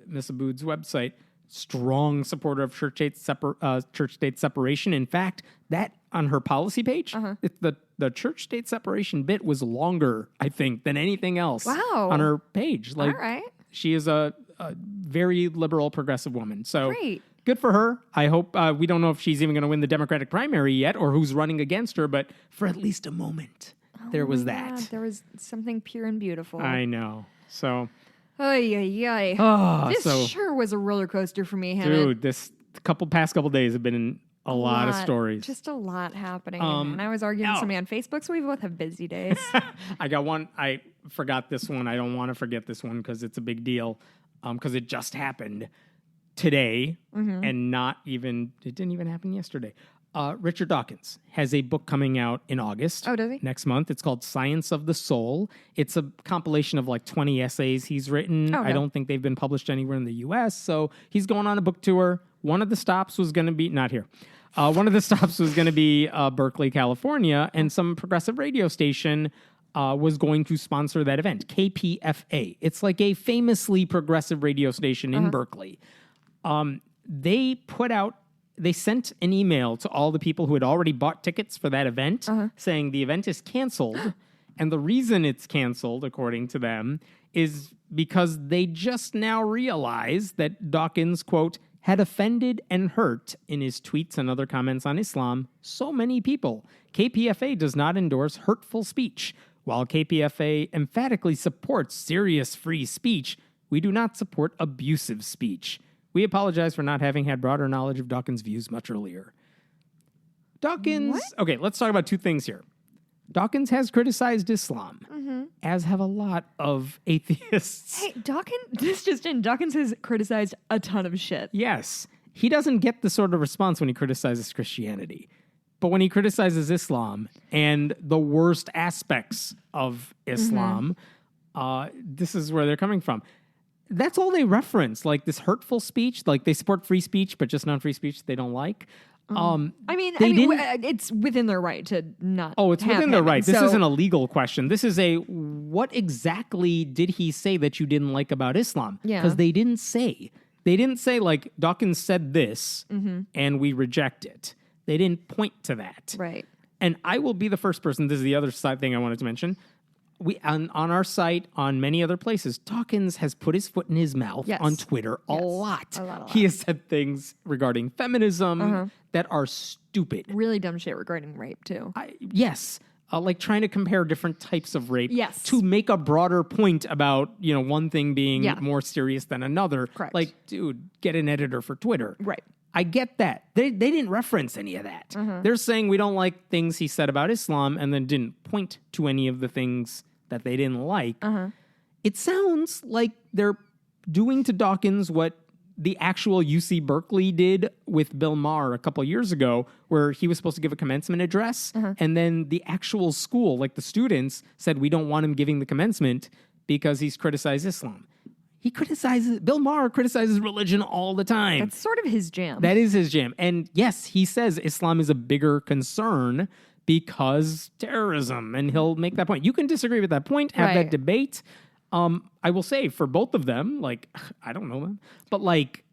Miss Aboud's website, strong supporter of church-state separation. In fact, that on her policy page, the church-state separation bit was longer, I think, than anything else on her page. Like, all right. She is a very liberal, progressive woman. So Great. Good for her. I hope we don't know if she's even going to win the Democratic primary yet or who's running against her, but for at least a moment, there was that. God, there was something pure and beautiful. I know. So... Ay, ay, ay. This sure was a roller coaster for me, Hannah. Dude, this past couple days have been a lot of stories. Just a lot happening. And I was arguing with somebody on Facebook, so we both have busy days. I got one. I forgot this one. I don't want to forget this one because it's a big deal. Because it just happened today and it didn't even happen yesterday. Richard Dawkins has a book coming out in August. Oh, does he? Next month. It's called Science of the Soul. It's a compilation of like 20 essays he's written. Oh, no. I don't think they've been published anywhere in the U.S. So he's going on a book tour. One of the stops was going to be, not here. One of the stops was going to be Berkeley, California, and some progressive radio station was going to sponsor that event, KPFA. It's like a famously progressive radio station in Berkeley. They sent an email to all the people who had already bought tickets for that event saying the event is canceled. And the reason it's canceled, according to them, is because they just now realized that Dawkins, quote, had offended and hurt in his tweets and other comments on Islam so many people. KPFA does not endorse hurtful speech. While KPFA emphatically supports serious free speech, we do not support abusive speech. We apologize for not having had broader knowledge of Dawkins' views much earlier. Dawkins... Okay, let's talk about two things here. Dawkins has criticized Islam, as have a lot of atheists. Hey, Dawkins has criticized a ton of shit. Yes. He doesn't get the sort of response when he criticizes Christianity. But when he criticizes Islam and the worst aspects of Islam, this is where they're coming from. That's all they reference, like this hurtful speech. Like they support free speech, but just non-free speech they don't like. It's within their right to not. Oh, it's within their right. This isn't a legal question. This is what exactly did he say that you didn't like about Islam? Yeah. Because they didn't say. They didn't say, like, Dawkins said this, and we reject it. They didn't point to that. Right. And I will be the first person, this is the other side thing I wanted to mention. We on our site, on many other places, Dawkins has put his foot in his mouth on Twitter a lot. A lot. He has said things regarding feminism that are stupid. Really dumb shit regarding rape, too. Yes. Like trying to compare different types of rape to make a broader point about, one thing being more serious than another. Correct. Like, dude, get an editor for Twitter. Right. I get that. They didn't reference any of that. They're saying we don't like things he said about Islam and then didn't point to any of the things that they didn't like. It sounds like they're doing to Dawkins what the actual UC Berkeley did with Bill Maher a couple of years ago, where he was supposed to give a commencement address, and then the actual school, like the students, said, we don't want him giving the commencement because he's criticized Islam. Bill Maher criticizes religion all the time. That's sort of his jam. That is his jam. And yes, he says Islam is a bigger concern because terrorism, and he'll make that point. You can disagree with that point, have that debate. I will say for both of them, like, I don't know them, but like,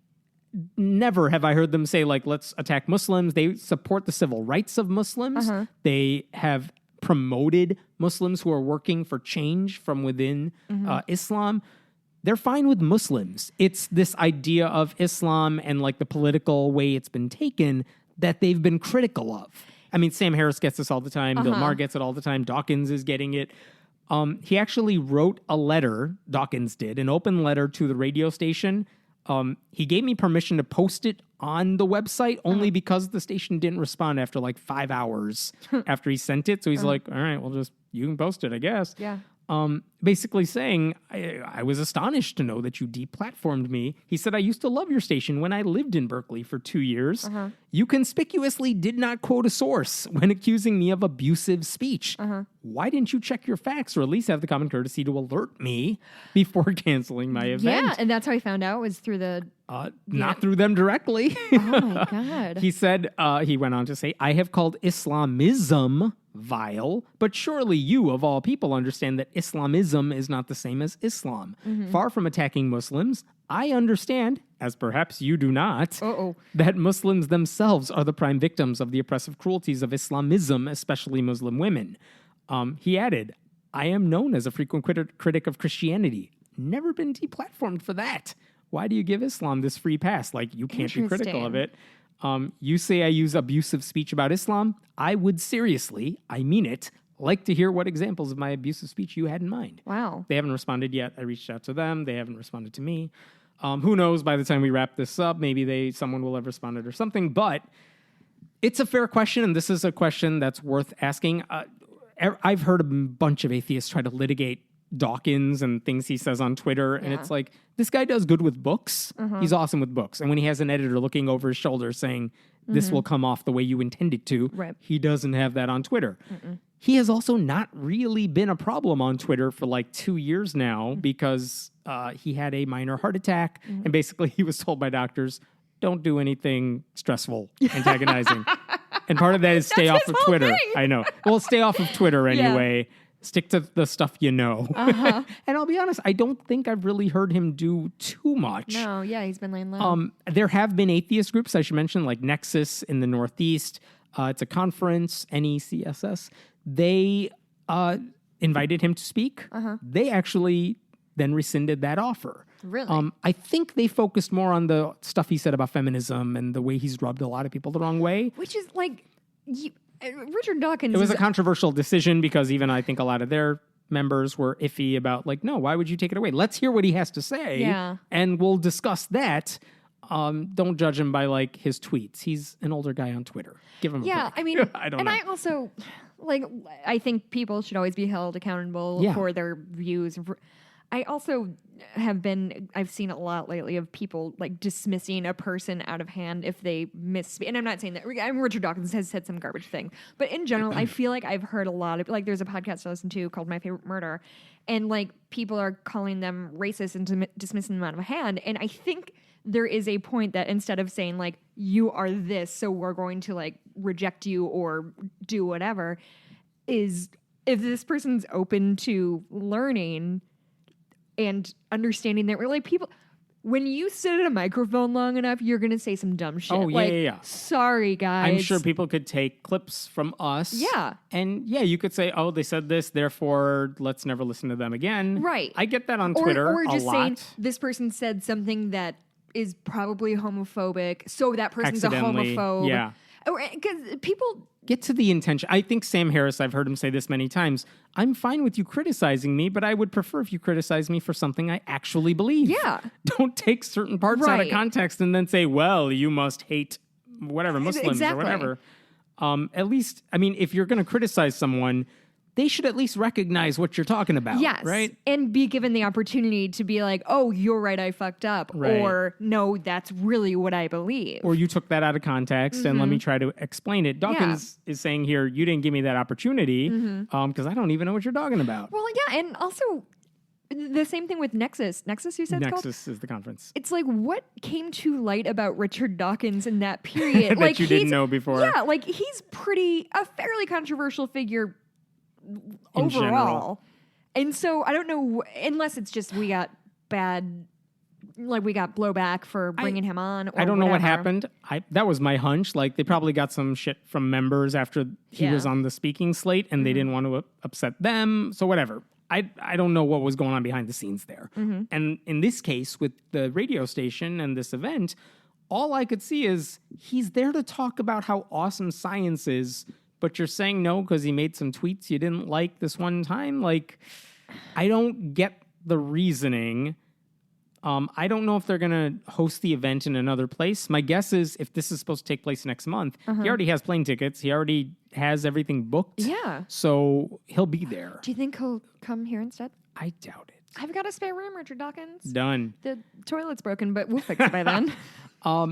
never have I heard them say, like, let's attack Muslims. They support the civil rights of Muslims. They have promoted Muslims who are working for change from within Islam. They're fine with Muslims. It's this idea of Islam and like the political way it's been taken that they've been critical of. I mean, Sam Harris gets this all the time. Bill Maher gets it all the time. Dawkins is getting it. He actually wrote a letter, Dawkins did, an open letter to the radio station. He gave me permission to post it on the website only because the station didn't respond after like 5 hours after he sent it. So he's like, all right, well, you can post it, I guess. Yeah. Basically saying, I was astonished to know that you deplatformed me. He said, I used to love your station when I lived in Berkeley for 2 years. You conspicuously did not quote a source when accusing me of abusive speech. Why didn't you check your facts or at least have the common courtesy to alert me before canceling my event? Yeah, and that's how he found out, was through the... Not through them directly. Oh my God. He said, he went on to say, I have called Islamism vile, but surely you, of all people, understand that Islamism is not the same as Islam. Far from attacking Muslims, I understand, as perhaps you do not, that Muslims themselves are the prime victims of the oppressive cruelties of Islamism, especially Muslim women. He added, I am known as a frequent critic of Christianity. Never been deplatformed for that. Why do you give Islam this free pass? Like, you can't be critical of it. You say I use abusive speech about Islam. I would seriously, I mean it, like to hear what examples of my abusive speech you had in mind. Wow. They haven't responded yet. I reached out to them. They haven't responded to me. Who knows, by the time we wrap this up, maybe someone will have responded or something. But it's a fair question, and this is a question that's worth asking. I've heard a bunch of atheists try to litigate Dawkins and things he says on Twitter. And it's like, this guy does good with books. He's awesome with books. And when he has an editor looking over his shoulder saying, this will come off the way you intend it to, he doesn't have that on Twitter. He has also not really been a problem on Twitter for like 2 years now because he had a minor heart attack. And basically he was told by doctors, don't do anything stressful, antagonizing. And part of that is stay off of Twitter. Thing. I know. Well, stay off of Twitter anyway. Stick to the stuff you know. And I'll be honest, I don't think I've really heard him do too much. No, yeah, he's been laying low. There have been atheist groups, I should mention, like Nexus in the Northeast. It's a conference, NECSS. They invited him to speak. They actually then rescinded that offer. Really? I think they focused more on the stuff he said about feminism and the way he's rubbed a lot of people the wrong way. Which is like... Richard Dawkins. It was a controversial decision because even I think a lot of their members were iffy about like, no, why would you take it away? Let's hear what he has to say. And we'll discuss that. Don't judge him by like his tweets. He's an older guy on Twitter. Give him a break. I mean, I don't know. I also like, I think people should always be held accountable for their views. I also I've seen a lot lately of people like dismissing a person out of hand if they misspeak. And I'm not saying that. Richard Dawkins has said some garbage thing. But in general, I feel like I've heard a lot of, like, there's a podcast I listen to called My Favorite Murder. And like people are calling them racist and dismissing them out of hand. And I think there is a point that instead of saying like, you are this, so we're going to like reject you or do whatever, is if this person's open to learning and understanding that we're like people, when you sit at a microphone long enough, you're going to say some dumb shit. Oh, yeah. Sorry, guys. I'm sure people could take clips from us. Yeah. And you could say, oh, they said this, therefore let's never listen to them again. Right. I get that on Twitter or just a lot. saying this person said something that is probably homophobic, so that person's a homophobe. Yeah. Because people... Get to the intention. I think Sam Harris, I've heard him say this many times, I'm fine with you criticizing me, but I would prefer if you criticize me for something I actually believe. Yeah. Don't take certain parts out of context and then say, well, you must hate whatever, Muslims or whatever. At least, I mean, if you're going to criticize someone, they should at least recognize what you're talking about. Yes. Right? And be given the opportunity to be like, oh, you're right, I fucked up. Right. Or, no, that's really what I believe. Or you took that out of context and let me try to explain it. Dawkins is saying here, you didn't give me that opportunity because I don't even know what you're talking about. Well, yeah, and also the same thing with Nexus. Nexus, you said it's called? Nexus is the conference. It's like, what came to light about Richard Dawkins in that period? that like you didn't know before. Yeah, like he's a fairly controversial figure In overall. general. And so I don't know, unless it's just we got blowback for bringing him on. Or I don't know what whatever. happened. That was my hunch. Like, they probably got some shit from members after he was on the speaking slate and they didn't want to upset them. So whatever. I don't know what was going on behind the scenes there. And in this case, with the radio station and this event, all I could see is he's there to talk about how awesome science is, but you're saying no because he made some tweets you didn't like this one time? Like, I don't get the reasoning. I don't know if they're going to host the event in another place. My guess is if this is supposed to take place next month, he already has plane tickets. He already has everything booked. Yeah. So he'll be there. Do you think he'll come here instead? I doubt it. I've got a spare room, Richard Dawkins. Done. The toilet's broken, but we'll fix it by then.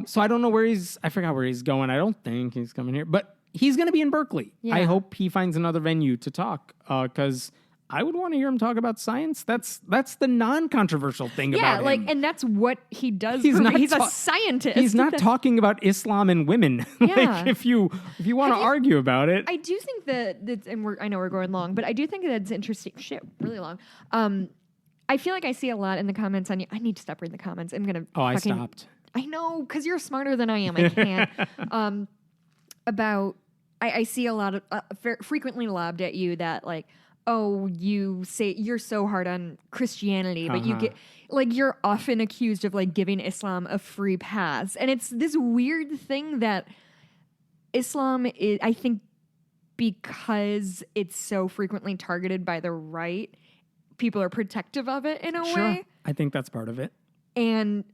So I don't know where I forgot where he's going. I don't think he's coming here, but he's going to be in Berkeley. Yeah. I hope he finds another venue to talk because I would want to hear him talk about science. That's the non-controversial thing about him. Yeah, and that's what he does. He's a scientist. He's not talking about Islam and women. Yeah. Like, if you want to argue about it. I do think that, I know we're going long, but I do think that it's interesting. Shit, really long. I feel like I see a lot in the comments on you. I need to stop reading the comments. I'm gonna. I stopped. I know, because you're smarter than I am. I can't. I see a lot of frequently lobbed at you that like, oh, you say you're so hard on Christianity, but you get like you're often accused of like giving Islam a free pass, and it's this weird thing that Islam is. I think because it's so frequently targeted by the right, people are protective of it in a way. I think that's part of it. And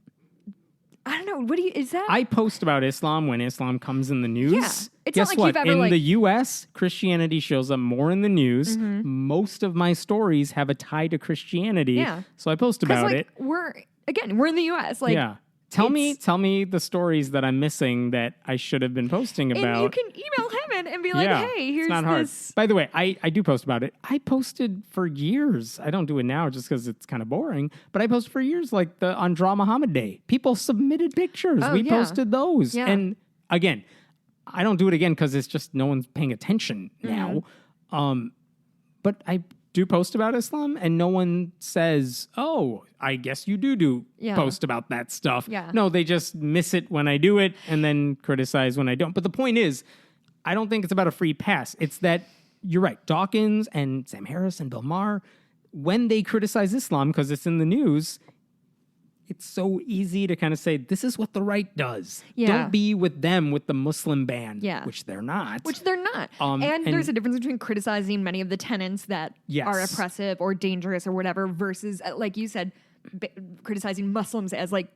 I don't know. Is that? I post about Islam when Islam comes in the news. Yeah. It's Guess not like what? you've ever, in like- the U.S., Christianity shows up more in the news. Most of my stories have a tie to Christianity. Yeah. So I post about like, it. We're in the U.S. Like, yeah. Tell me the stories that I'm missing that I should have been posting about. and you can email him and be like, hey, here's it's not hard. this. By the way, I do post about it. I posted for years. I don't do it now just because it's kind of boring, but I posted for years, like the Andra Muhammad Day. People submitted pictures. We posted those. Yeah. And again, I don't do it again because it's just no one's paying attention now. But I do post about Islam, and no one says, oh, I guess you do post about that stuff. Yeah. No, they just miss it when I do it and then criticize when I don't. But the point is, I don't think it's about a free pass. It's that, you're right, Dawkins and Sam Harris and Bill Maher, when they criticize Islam, because it's in the news, it's so easy to kind of say, this is what the right does. Yeah. Don't be with them with the Muslim ban, Yeah. which they're not. And there's a difference between criticizing many of the tenets that are oppressive or dangerous or whatever versus, like you said, criticizing Muslims as like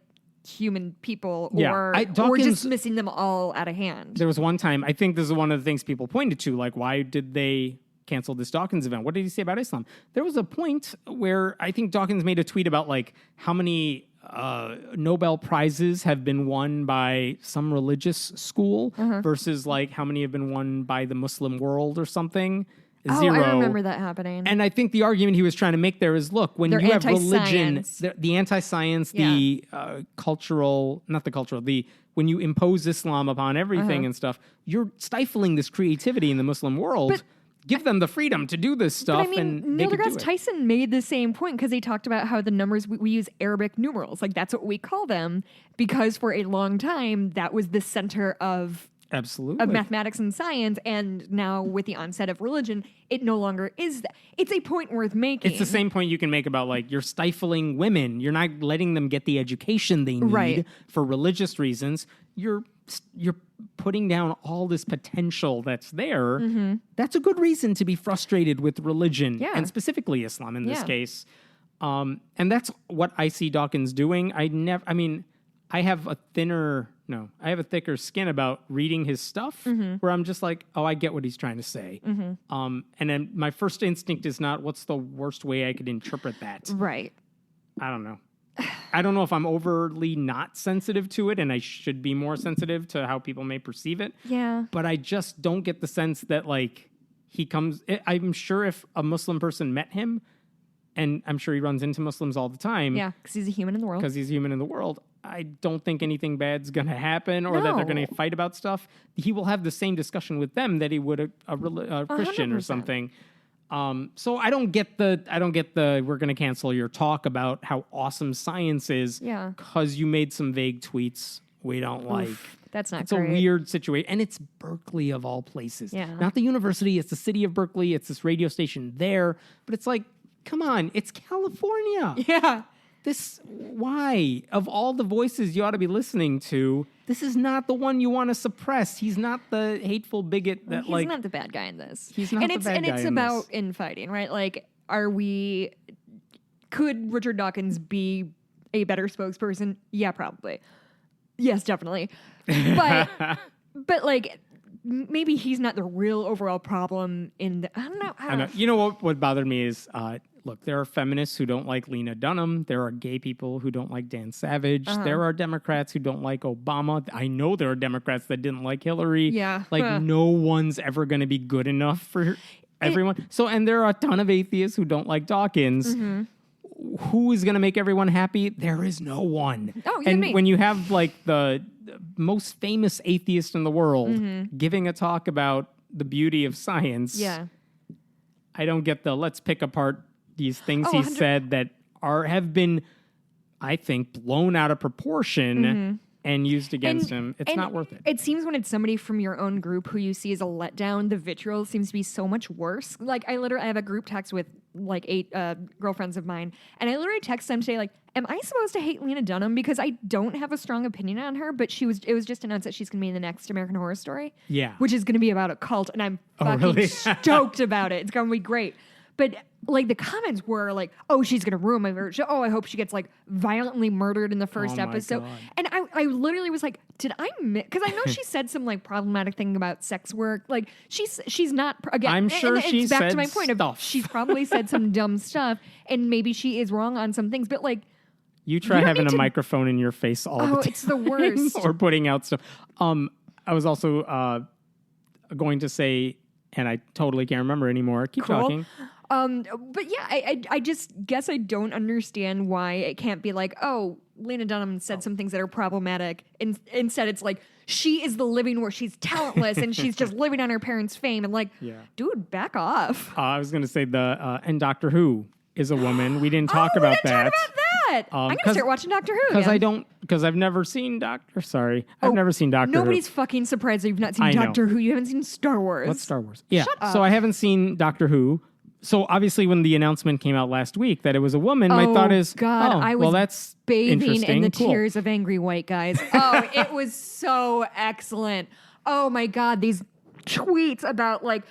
human people or dismissing them all out of hand. There was one time, I think this is one of the things people pointed to, like, why did they cancel this Dawkins event? What did he say about Islam? There was a point where I think Dawkins made a tweet about like how many Nobel Prizes have been won by some religious school versus like how many have been won by the Muslim world or something. Zero. I remember that happening. And I think the argument he was trying to make there is, look, when They're you have religion, anti-science. the anti-science, the cultural, when you impose Islam upon everything and stuff, you're stifling this creativity in the Muslim world. But give them the freedom to do this stuff. But I mean, and Neil they could do deGrasse it. Tyson made the same point because he talked about how the numbers, we use Arabic numerals. Like, that's what we call them because for a long time, that was the center of Absolutely. mathematics and science. And now with the onset of religion, it no longer is that. It's a point worth making. It's the same point you can make about, like, you're stifling women. You're not letting them get the education they need for religious reasons. You're putting down all this potential that's there. Mm-hmm. That's a good reason to be frustrated with religion, and specifically Islam in this Yeah. case. And that's what I see Dawkins doing. I have a thinner No. I have a thicker skin about reading his stuff where I'm just like, oh, I get what he's trying to say. And then my first instinct is not, what's the worst way I could interpret that? Right. I don't know. I don't know if I'm overly not sensitive to it and I should be more sensitive to how people may perceive it. Yeah. But I just don't get the sense that, like, he comes... I'm sure if a Muslim person met him, and I'm sure he runs into Muslims all the time. Yeah, because he's a human in the world. Because he's a human in the world. I don't think anything bad's going to happen or that they're going to fight about stuff. He will have the same discussion with them that he would a Christian 100%. Or something. So I don't get the we're going to cancel your talk about how awesome science is because you made some vague tweets we don't like. That's not It's great. a weird situation. And it's Berkeley of all places. Yeah. Not the university. It's the city of Berkeley. It's this radio station there. But it's like, come on, it's California. Yeah. Why? Of all the voices you ought to be listening to, this is not the one you want to suppress. He's not the hateful bigot that, he's not the bad guy in this. He's not the bad guy in this. And it's about infighting, right? Like, could Richard Dawkins be a better spokesperson? Yeah, probably. Yes, definitely. But, like, maybe he's not the real overall problem in the, I don't know. You know what bothered me is, look, there are feminists who don't like Lena Dunham. There are gay people who don't like Dan Savage. There are Democrats who don't like Obama. I know there are Democrats that didn't like Hillary. Yeah. Like, no one's ever going to be good enough for everyone. And there are a ton of atheists who don't like Dawkins. Who is going to make everyone happy? There is no one. Oh, and when you have, like, the most famous atheist in the world giving a talk about the beauty of science, I don't get the let's pick apart these things he said that have been, I think, blown out of proportion and used against him. It's not worth it. It seems when it's somebody from your own group who you see as a letdown, the vitriol seems to be so much worse. Like, I have a group text with like 8 girlfriends of mine, and I literally text them today, like, am I supposed to hate Lena Dunham because I don't have a strong opinion on her, but it was just announced that she's going to be in the next American Horror Story. Yeah. Which is going to be about a cult, and I'm fucking stoked about it. It's going to be great. But, like, the comments were like, oh, she's going to ruin my favorite show. Oh, I hope she gets, like, violently murdered in the first episode. God. And I literally was like, did I miss? Because I know she said some, like, problematic thing about sex work. Like, she's not, again, I'm sure it's back to my point stuff. of she's probably said some dumb stuff, and maybe she is wrong on some things. But, like, you try having a microphone in your face all the time. Oh, it's the worst. Or putting out stuff. I was also going to say, and I totally can't remember anymore. Keep talking. But yeah, I just guess I don't understand why it can't be like, oh, Lena Dunham said some things that are problematic. Instead, it's like, she is the living where she's talentless and she's just living on her parents' fame. And like, dude, back off. I was going to say and Doctor Who is a woman. We didn't talk about that. I'm going to start watching Doctor Who because I've never seen I've never seen Doctor Who. Nobody's fucking surprised that you've not seen Doctor Who. You haven't seen Star Wars. What's Star Wars? Yeah. Shut up. So I haven't seen Doctor Who. So obviously when the announcement came out last week that it was a woman, my thought is, I was that's bathing in the cool. tears of angry white guys. Oh, it was so excellent. Oh my God, these tweets about like,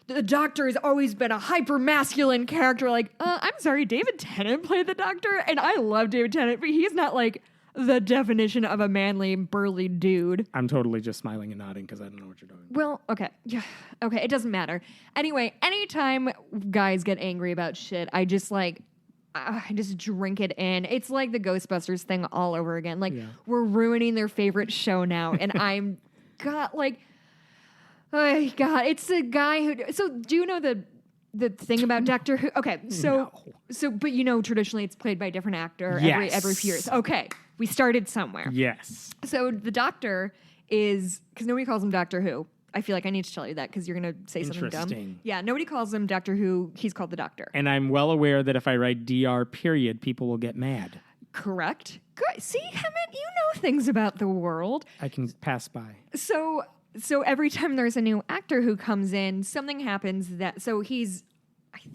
the Doctor has always been a hyper masculine character. Like, I'm sorry, David Tennant played the Doctor, and I love David Tennant, but he's not like the definition of a manly, burly dude. I'm totally just smiling and nodding because I don't know what you're doing. Well, okay. Yeah. Okay, it doesn't matter. Anyway, anytime guys get angry about shit, I just drink it in. It's like the Ghostbusters thing all over again. Like, we're ruining their favorite show now, and oh God, it's the guy who. So, do you know the thing about Doctor Who? Okay, but you know, traditionally it's played by a different actor every few years. Okay, we started somewhere. Yes. So the Doctor is, because nobody calls him Doctor Who. I feel like I need to tell you that because you're going to say something dumb. Yeah, nobody calls him Doctor Who. He's called the Doctor. And I'm well aware that if I write DR period, people will get mad. Correct. Good. See, Hemet, you know things about the world. I can pass by. So every time there's a new actor who comes in, something happens I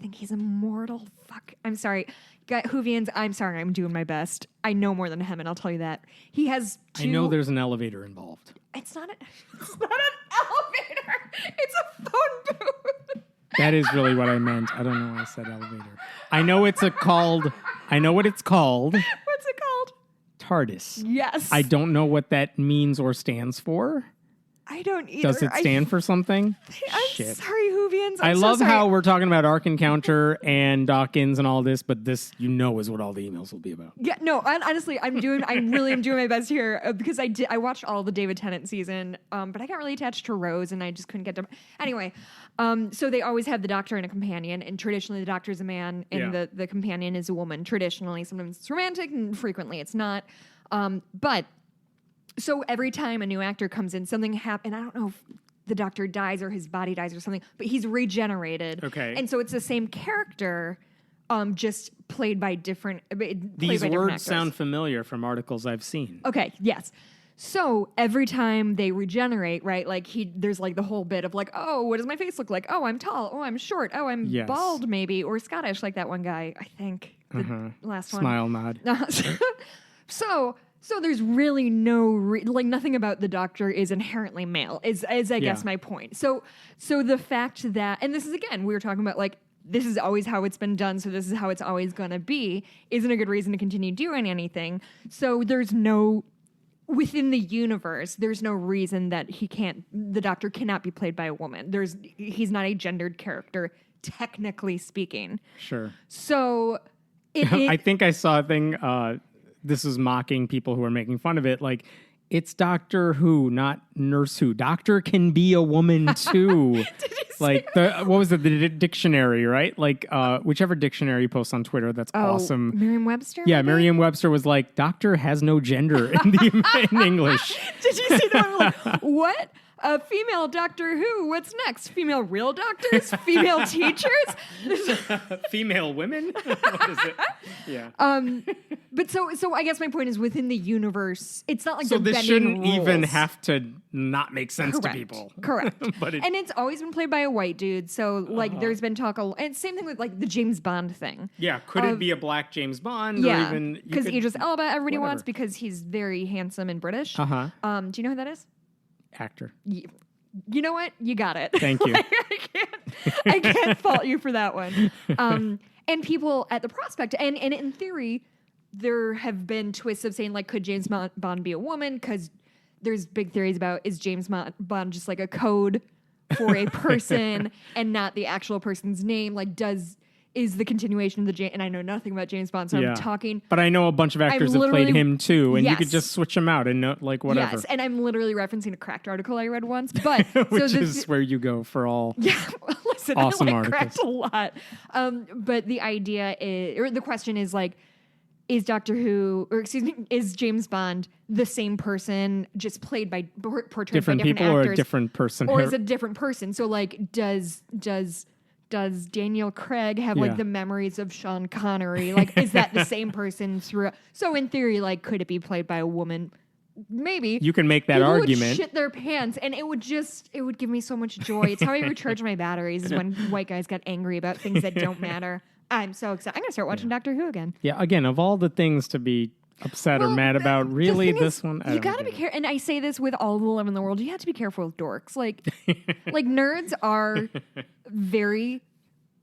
think he's immortal. Fuck. I'm sorry. Whovians, I'm sorry. I'm doing my best. I know more than him, and I'll tell you that. He has two... I know there's an elevator involved. It's not an elevator. It's a phone booth. That is really what I meant. I don't know why I said elevator. I know what it's called. What's it called? TARDIS. Yes. I don't know what that means or stands for. I don't either. Does it stand for something? I'm Shit. sorry, Whovians. I love how we're talking about Ark Encounter and Dawkins and all this, but this, is what all the emails will be about. Yeah, no, honestly, I really am doing my best here because I watched all the David Tennant season, but I got really attached to Rose and I just couldn't get to. Anyway, so they always have the Doctor and a companion, and traditionally the Doctor is a man and the companion is a woman. Traditionally, sometimes it's romantic and frequently it's not. But so every time a new actor comes in, something happens. I don't know if the Doctor dies or his body dies or something, but he's regenerated. Okay. And so it's the same character, just played by different. These words sound familiar from articles I've seen. Okay. Yes. So every time they regenerate, right? Like there's like the whole bit of like, oh, what does my face look like? Oh, I'm tall. Oh, I'm short. Oh, I'm bald, maybe, or Scottish, like that one guy. I think the last one. Smile nod. So there's really nothing about the Doctor is inherently male, is I guess my point. So the fact that, and this is again, we were talking about like, this is always how it's been done, so this is how it's always going to be, isn't a good reason to continue doing anything. So within the universe, there's no reason that the Doctor cannot be played by a woman. He's not a gendered character, technically speaking. Sure. So I think I saw a thing, this is mocking people who are making fun of it. Like, it's Doctor Who, not Nurse Who. Doctor can be a woman too. Did you see like what was it? The dictionary, right? Like whichever dictionary you post on Twitter. That's awesome. Merriam-Webster. Yeah, Merriam-Webster was like, Doctor has no gender in English. Did you see that? Like, what? Female Doctor Who. What's next? Female real doctors? Female teachers? Female women? What is it? Yeah. But so I guess my point is within the universe, it's not like so they're this bending shouldn't rules. even have to not make sense Correct. to people. Correct. And it's always been played by a white dude. So like there's been talk, and same thing with like the James Bond thing. Yeah. Could it be a black James Bond? Yeah. Or even because Idris Elba everybody whatever. wants because he's very handsome and British. Do you know who that is? Actor. You know what? You got it. Thank you. I can't fault you for that one. And people at the prospect, and in theory, there have been twists of saying, like, could James Bond be a woman? Because there's big theories about, is James Bond just like a code for a person and not the actual person's name? Like, is the continuation of and I know nothing about James Bond, so I'm talking. But I know a bunch of actors have played him too, and you could just switch them out and like whatever. Yes, and I'm literally referencing a Cracked article I read once, but which is where you go for all listen, awesome I articles. Cracked a lot. But the idea is, or the question is like, is Doctor Who, or excuse me, is James Bond the same person, just played by portrayed different by different people, actors, or a different person, or is it a different person? So like, does Daniel Craig have like the memories of Sean Connery? Like, is that the same person throughout? So in theory, like, could it be played by a woman? Maybe. You can make that People argument. Would shit their pants, and it would give me so much joy. It's how I recharge my batteries, is when white guys get angry about things that don't matter. I'm so excited. I'm gonna start watching Doctor Who again. Yeah, again, of all the things to be upset or mad about, really this one? You gotta be careful, and I say this with all the love in the world. You have to be careful with dorks. Like nerds are very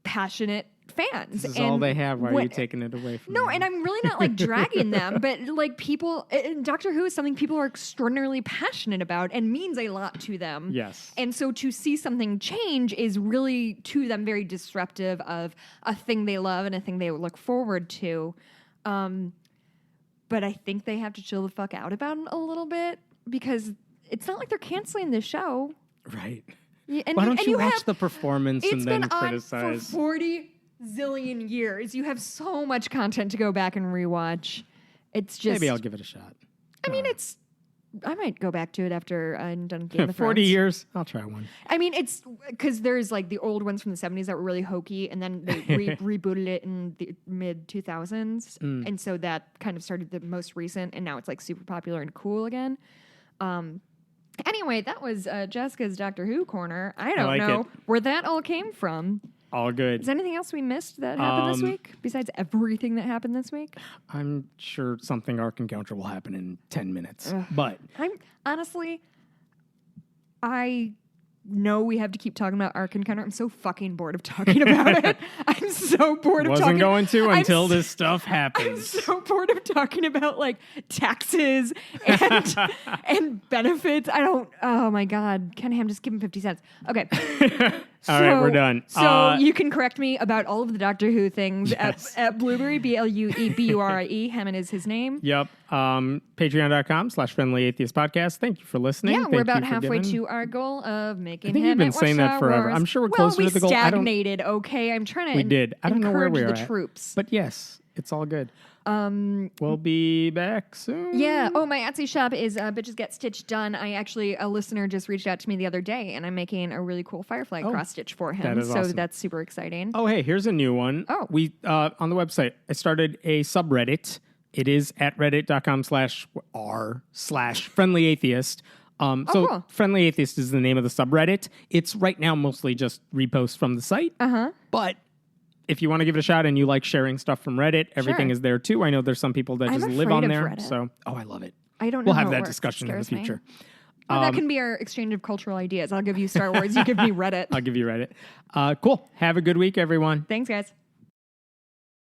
passionate fans. This is all they have. Why are you taking it away from them? No, and I'm really not like dragging them, but like people, Doctor Who is something people are extraordinarily passionate about and means a lot to them. Yes. And so to see something change is really to them very disruptive of a thing they love and a thing they look forward to. But I think they have to chill the fuck out about it a little bit, because it's not like they're canceling the show. Right. Yeah, and why don't you watch the performance and then criticize? It's been on for 40 zillion years. You have so much content to go back and rewatch. It's just... Maybe I'll give it a shot. I mean, I might go back to it after I'm done Game of Thrones. 40 years? I'll try one. I mean, it's... Because there's like the old ones from the 70s that were really hokey, and then they rebooted it in the mid-2000s. And so that kind of started the most recent, and now it's like super popular and cool again. Anyway, that was Jessica's Doctor Who corner. I don't know where that all came from. All good. Is there anything else we missed that happened this week, besides everything that happened this week? I'm sure something Ark Encounter will happen in 10 minutes. But I'm honestly, I know we have to keep talking about Ark Encounter. I'm so fucking bored of talking about it. I'm so bored of talking. Wasn't going to until this stuff happens. I'm so bored of talking about like taxes and and benefits. Oh my God. Ken Ham, just give him 50 cents. Okay. All right, we're done. So you can correct me about all of the Doctor Who things at Blueberry, BLUEBURIE. Hammond is his name. Yep. Patreon.com/Friendly Atheist Podcast. Thank you for listening. Yeah, we're about halfway to our goal of making I think you've been saying that forever. I'm sure we're closer to the goal. We stagnated, okay? I'm trying to we did. I don't know where we are the troops. But yes, it's all good. We'll be back soon. Yeah. Oh, my Etsy shop is Bitches Get Stitch Done. A listener just reached out to me the other day, and I'm making a really cool Firefly cross stitch for him. That is awesome. That's super exciting. Oh, hey, here's a new one. Oh. We on the website, I started a subreddit. It is at reddit.com/r/friendly atheist. Cool. Friendly Atheist is the name of the subreddit. It's right now mostly just reposts from the site. But if you want to give it a shot and you like sharing stuff from Reddit, everything is there too. I know there's some people that just live on there. Reddit. So, I love it. I don't know. We'll have how that it works. discussion in the future. That can be our exchange of cultural ideas. I'll give you Star Wars. You give me Reddit. I'll give you Reddit. Cool. Have a good week, everyone. Thanks, guys.